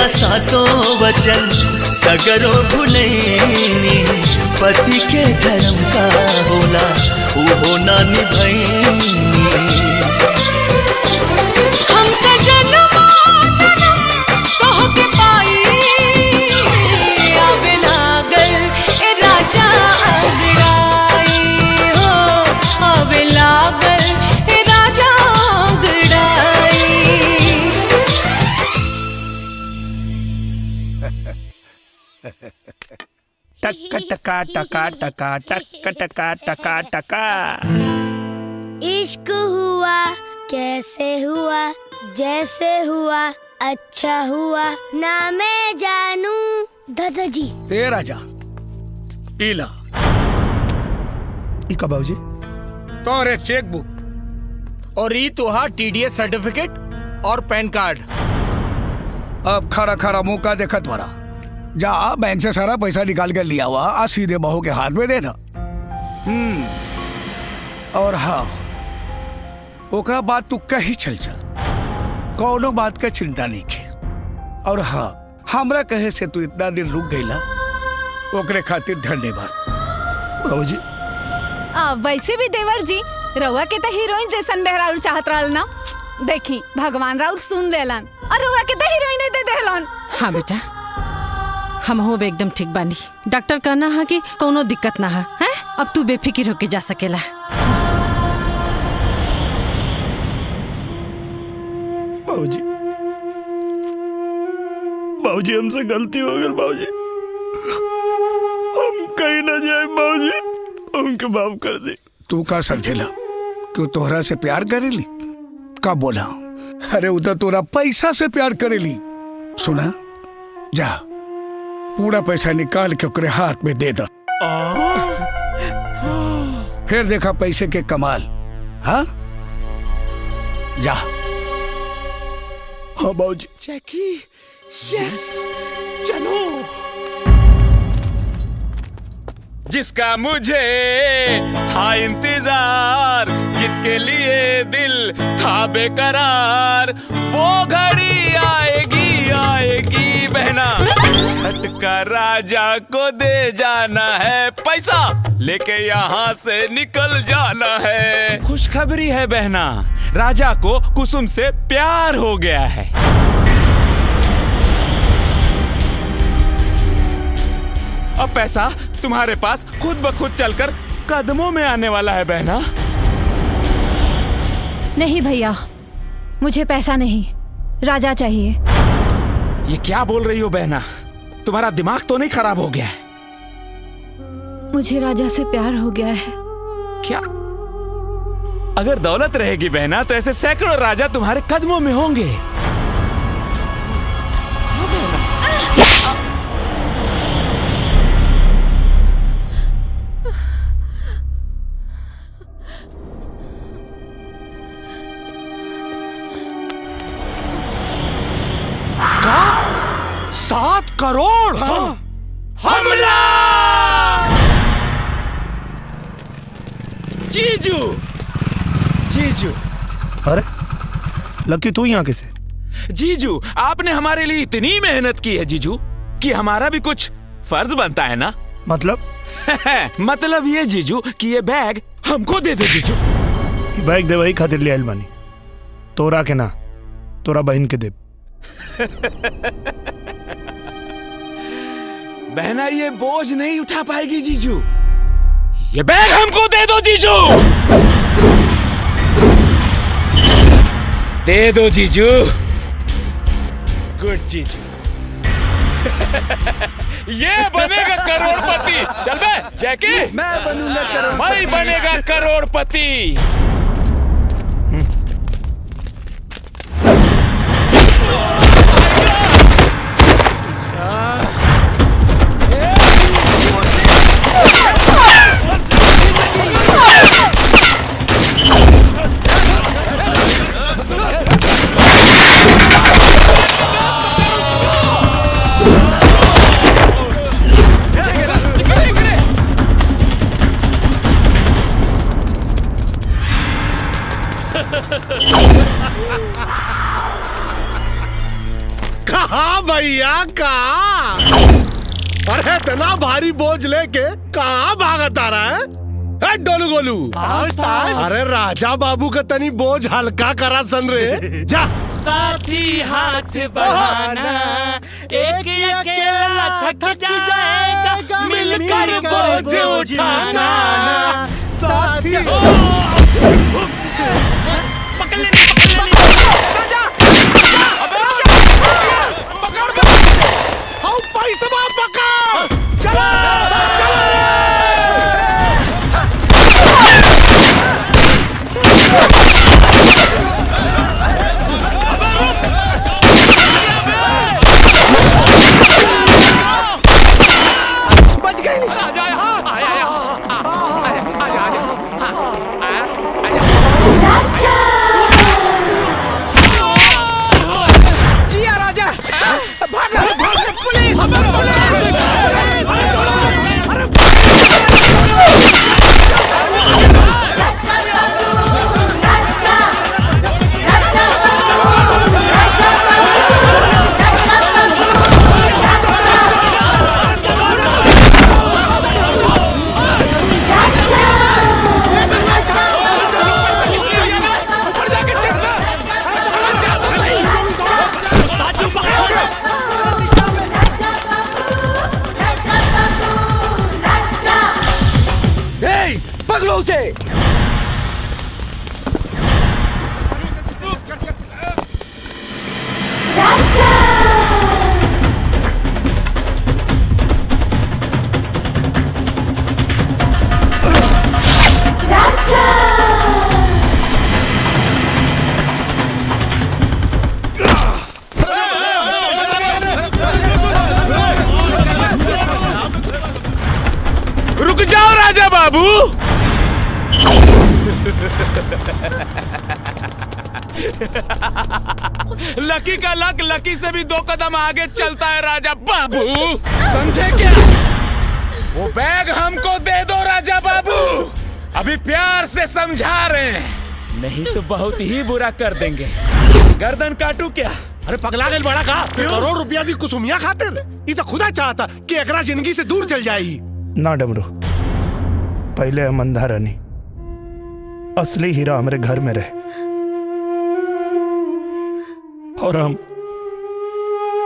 सातों वचन सगरो भुलैनी पति के धर्म का होला वो ना निभैनी हम त जन्म जन्म तोहके पाई आवे लागल ए राजा अंगड़ाई हो आवे लागल ए राजा अंगड़ाई टका टका टका टका टका टका टका टका। इश्क हुआ कैसे हुआ जैसे हुआ अच्छा हुआ ना मैं जानू दादाजी। ए राजा इला इका बाबूजी तोरे चेक बुक और ई तोहार टीडीएस सर्टिफिकेट और पैन कार्ड। अब खरा खरा मुंह का देखत तुम्हारा जा बैंक से सारा पैसा निकाल के लिया हुआ आज सीधे बहू के हाथ में देना। और हाँ ओकरा बात तू कहीं चल कौनो बात का चिंता नहीं की। और हाँ हमरा कहे से तू इतना दिन रुक गईला ओकरे खातिर धन्यवाद बाबूजी। वैसे भी देवर जी रउआ के तो हीरोइन जैसन बेहरारू चाहत रहल ना। देखी भगवान राउत सुन लेलन और रउआ के तो हीरोइन दे देलन। हाँ बेटा हम हो एकदम ठीक बानी। डॉक्टर कहना है कि कोनो दिक्कत ना है, अब तू बेफिक्र होके जा सकेला। बाबूजी बाबूजी हमसे गलती हो गई बाबूजी, हम कहीं ना जाए बाबूजी, हमके माफ कर दे। तू का समझेला क्यों तोहरा से प्यार करेली का बोला? अरे उधर तोरा पैसा से प्यार करेली। सुना जा पूरा पैसा निकाल के ओकरे हाथ में दे दा फिर देखा पैसे के कमाल। हाँ जा। हाँ बाबूजी। जैकी यस चलो। जिसका मुझे था इंतजार जिसके लिए दिल था बेकरार वो घड़ी आएगी आएगी बहना झटका राजा को दे जाना है पैसा लेके यहाँ से निकल जाना है। खुशखबरी है बहना राजा को कुसुम से प्यार हो गया है। अब पैसा तुम्हारे पास खुद ब खुद चलकर कदमों में आने वाला है बहना। नहीं भैया मुझे पैसा नहीं राजा चाहिए। ये क्या बोल रही हो बहना, तुम्हारा दिमाग तो नहीं खराब हो गया है? मुझे राजा से प्यार हो गया है। क्या? अगर दौलत रहेगी बहना तो ऐसे सैकड़ों राजा तुम्हारे कदमों में होंगे। का? 7 करोड़? हाँ। हमला! जीजू जीजू। अरे लकी तू यहाँ कैसे? जीजू आपने हमारे लिए इतनी मेहनत की है जीजू कि हमारा भी कुछ फर्ज बनता है ना। मतलब मतलब ये जीजू कि ये बैग हमको दे दे जीजू। बैग दे वही खातिर ले आइल बानी, तोरा के ना, तोरा बहन के दे। बहना ये बोझ नहीं उठा पाएगी जीजू, ये बैग हमको दे दो जीजू। दे दो जीजू। गुड जीजू। ये बनेगा करोड़पति। चल बे जैकी, मैं बनूंगा करोड़पति। मैं बनेगा करोड़पति। कहा भैया कहा? अरे इतना भारी बोझ लेके कहाँ भागत आ रहा है? ए डोलू गोलू, अरे राजा बाबू का तनी बोझ हल्का करा सन रे। जा साथी हाथ बढ़ाना, एक अकेला थक जाएगा, मिलकर बोझ उठाना। साथी पकड़ लेनी, पैसा पकड़, चला चला बच गई। जिया राजा, भाग भाग पुलिस, पकड़ो उसे। रुक जाओ राजा बाबू। लकी का लक लकी से भी 2 कदम आगे चलता है राजा बाबू, समझे क्या? वो बैग हमको दे दो राजा बाबू, अभी प्यार से समझा रहे हैं, नहीं तो बहुत ही बुरा कर देंगे। गर्दन काटू क्या? अरे पगला गल बड़ा का करोड़ रुपया दी कुसुमिया खातिर? ये तो खुदा चाहता कि एकरा जिंदगी से दूर चल जाई। ना डमरू, पहले हम अंधा रहनी, असली हीरा हमारे घर में रहे, और हम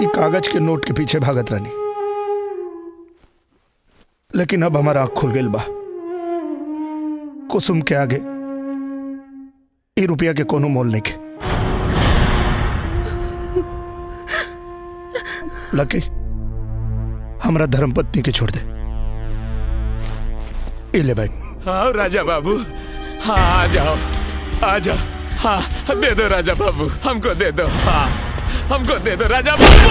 ये कागज के नोट के पीछे भागत रहनी। लेकिन अब हमारा आँख खुल गई बा, कुसुम के आगे ये रुपया के कोनो मोल नहीं के। लकी, हमारा धर्मपत्नी के छोड़ दे। ये ले भाई। हाँ राजा बाबू, हाँ आ जाओ आ जाओ, हाँ दे दो राजा बाबू, हमको दे दो, हाँ हमको दे दो राजा बाबू।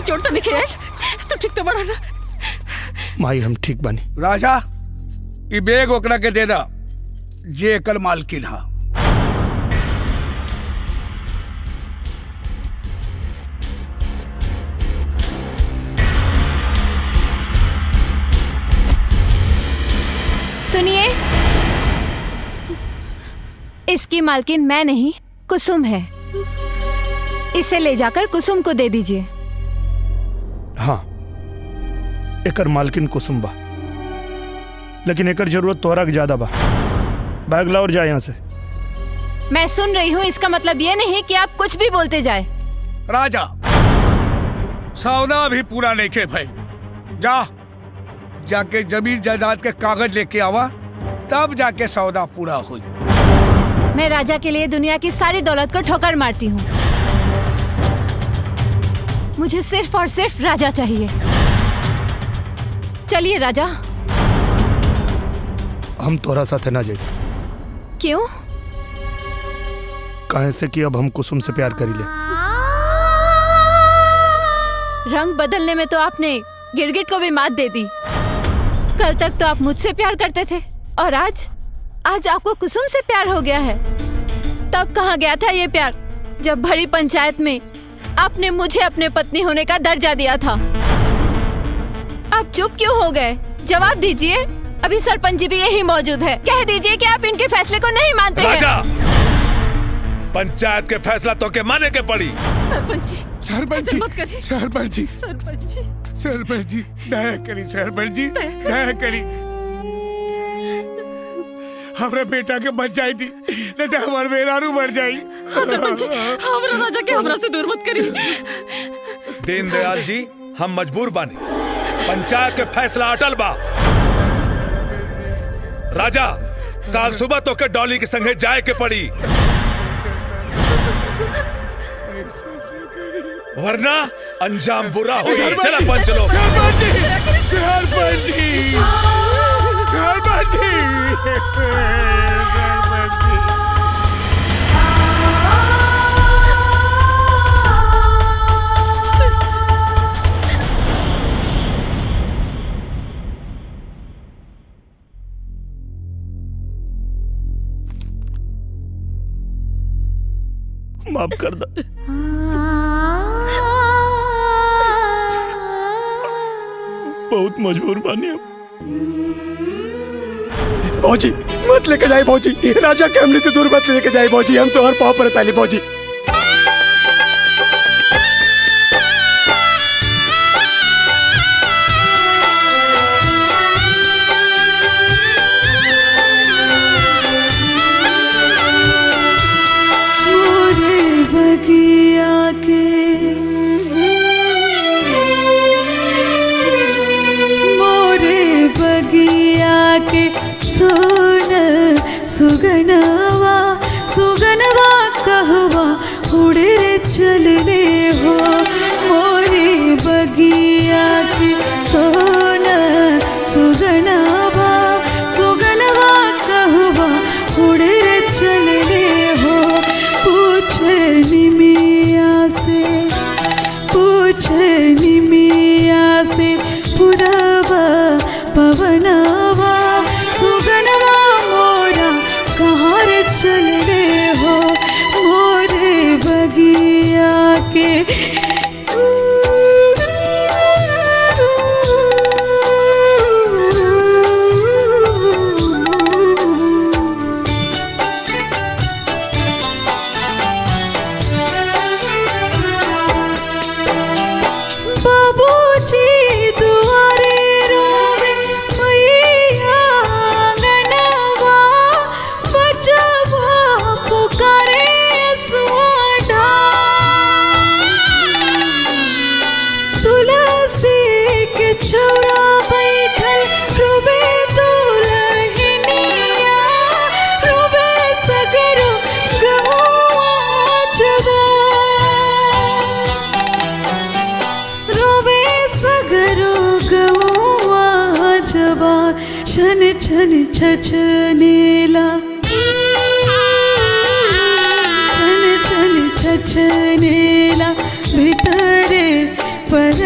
चोट तो नहीं तू ठीक तो बड़ा ना। माई हम ठीक बनी। राजा ई बैग ओकरा के दे दा जे एकर मालकिन हा। सुनिए, इसकी मालकिन मैं नहीं कुसुम है। इसे ले जाकर कुसुम को दे दीजिए। हाँ, एकर मालकिन कुसुम बा, लेकिन एकर जरूरत तोहरा के ज्यादा बा। बैग ला और जा यहाँ से। मैं सुन रही हूँ, इसका मतलब ये नहीं कि आप कुछ भी बोलते जाए। राजा सौदा भी पूरा नहीं के भाई, जाके जमीन जायदाद के कागज लेके आवा, तब जाके सौदा पूरा हो। मैं राजा के लिए दुनिया की सारी दौलत को ठोकर मारती हूँ। मुझे सिर्फ और सिर्फ राजा चाहिए। चलिए राजा। हम तोरा साथे ना जाए। क्यों? काहे से कि अब हम कुसुम से प्यार करी ले। रंग बदलने में तो आपने गिरगिट को भी मात दे दी। कल तक तो आप मुझसे प्यार करते थे और आज आपको कुसुम से प्यार हो गया है। तब कहाँ गया था ये प्यार, जब भरी पंचायत में आपने मुझे अपने पत्नी होने का दर्जा दिया था। आप चुप क्यों हो गए? जवाब दीजिए। अभी सरपंच जी भी यही मौजूद है। कह दीजिए कि आप इनके फैसले को नहीं मानते राजा, हैं। पंचायत के फैसला तो के माने के पड़ी। सरपंच जी, सरपंच जी दया करी, सरपंच जी दया करी। हमारे बेटा के बच जाई थी, नहीं तो हमारे बेरारू मर जाई। सरपंच जी, हमरा राजा के हमरा से दूर मत करी। दीनदयाल जी, हम मजबूर बानी। पंचायत के फैसला अटल बा। राजा, कल सुबह तो के डॉली के संगे जाए के पड़ी, वरना अंजाम बुरा हो जाए। चला पंच लोग। माफ कर दो। बहुत मजबूर बानी हम। भौजी मत लेके जाए भौजी, राजा के हमले से दूर मत लेके जाए भौजी, हम तो हर पाँव पर ताली भौजी। सुगनवा सुगनवा कहवा उड़े रे चलने हो मोरी बगिया की सोन सुगनवा सुगनवा कहवा उड़े रे चलने हो। पूछे निमिया से पुरवा पवनवा सुगनवा मोरा कहाँ रे चल रे हो मोरे बगिया के। बाबूजी दुआरे रोवे मैया आंगनवा, बचवा पुकारे सुआढ़ा। तुलसी के चौरा बैठल रोवे दुल्हनिया, रोवे सगरो गहुआ जवा, रोवे सगरो गहुआ जवा। छन छन छछनेला, छन छन छछनेला भीतरे पर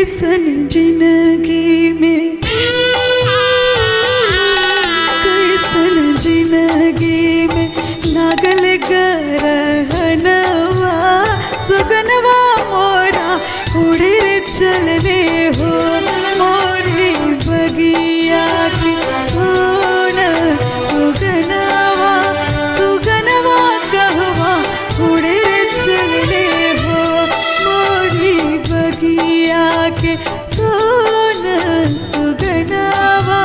कैसन जिंदगी में, कैसन जिंदगी में लागल गरहनवा, सुगनवा मोरा उड़े चलने हो, मोरी बगिया की सोन सुगनवा, सुगनवा कहवा उड़े चलने हो, मोरी बगिया के सोन सुगनवा,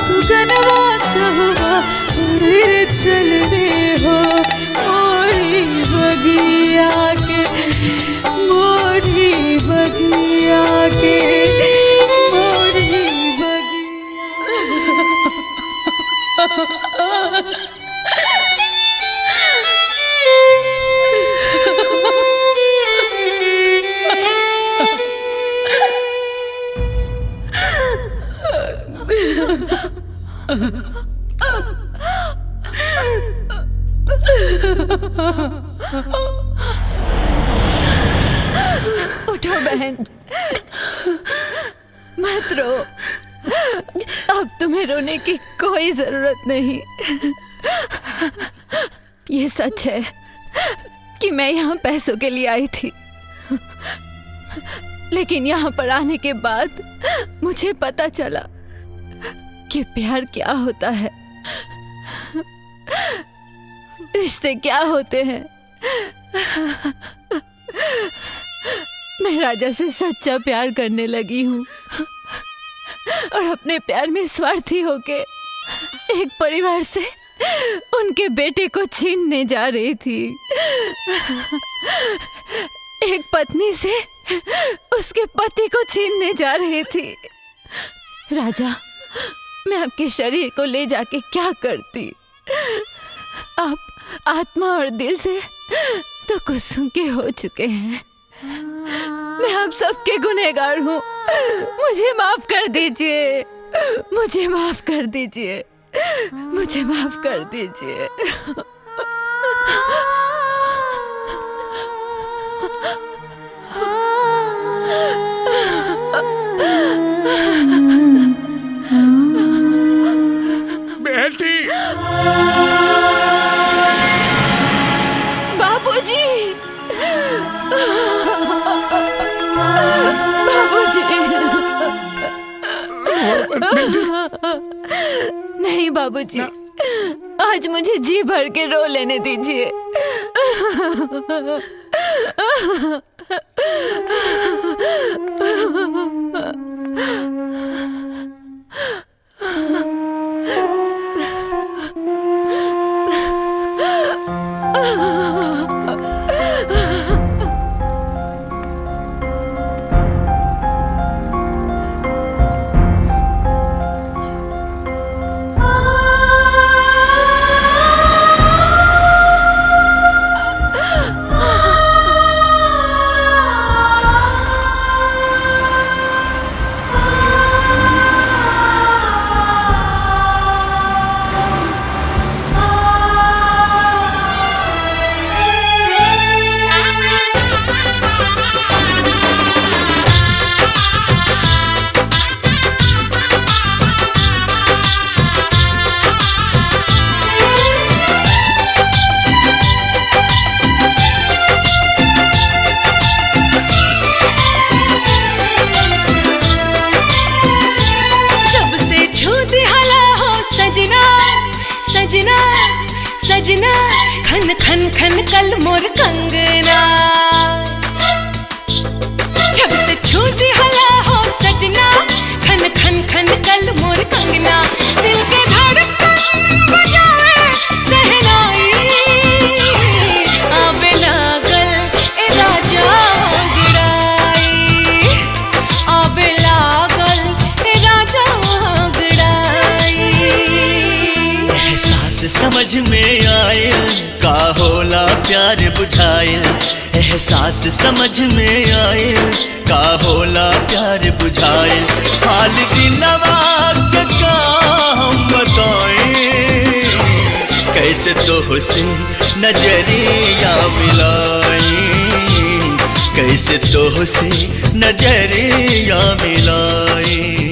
सुगनवा कहवा उड़े चलने हो, मोरी बगिया के, मोरी बगिया के, मोरी उठो बहन, मत रो। अब तुम्हें रोने की कोई जरूरत नहीं। ये सच है कि मैं यहाँ पैसों के लिए आई थी, लेकिन यहाँ पर आने के बाद मुझे पता चला कि प्यार क्या होता है, रिश्ते क्या होते हैं। मैं राजा से सच्चा प्यार करने लगी हूँ और अपने प्यार में स्वार्थी होके एक परिवार से उनके बेटे को छीनने जा रही थी। एक पत्नी से उसके पति को छीनने जा रही थी। राजा, मैं आपके शरीर को ले जाके क्या करती? आप आत्मा और दिल से तो कुसुम के हो चुके हैं। मैं आप सबके गुनहगार हूँ, मुझे माफ कर दीजिए, मुझे माफ कर दीजिए, मुझे माफ कर दीजिए। बेटी, बाबूजी, बाबूजी। नहीं बाबूजी, आज मुझे जी भर के रो लेने दीजिए। सजना खन खन खन कल मोर कंगना, जब से छूटी हला हो सजना, खन खन खन कल मोर कंगना, दिल के धड़कन बजाए सहनाई, आवे लागल ए राजा गड़ाई, आवे लागल ए राजा गड़ाई। एहसास समझ में आयल का होला प्यार बुझाइल, एहसास समझ में आयल का होला प्यार बुझाइल, हाल दिलवा के का हम बताएं, कैसे तो हुस्न नजरिया मिलाई, कैसे तो से नजरिया मिलाए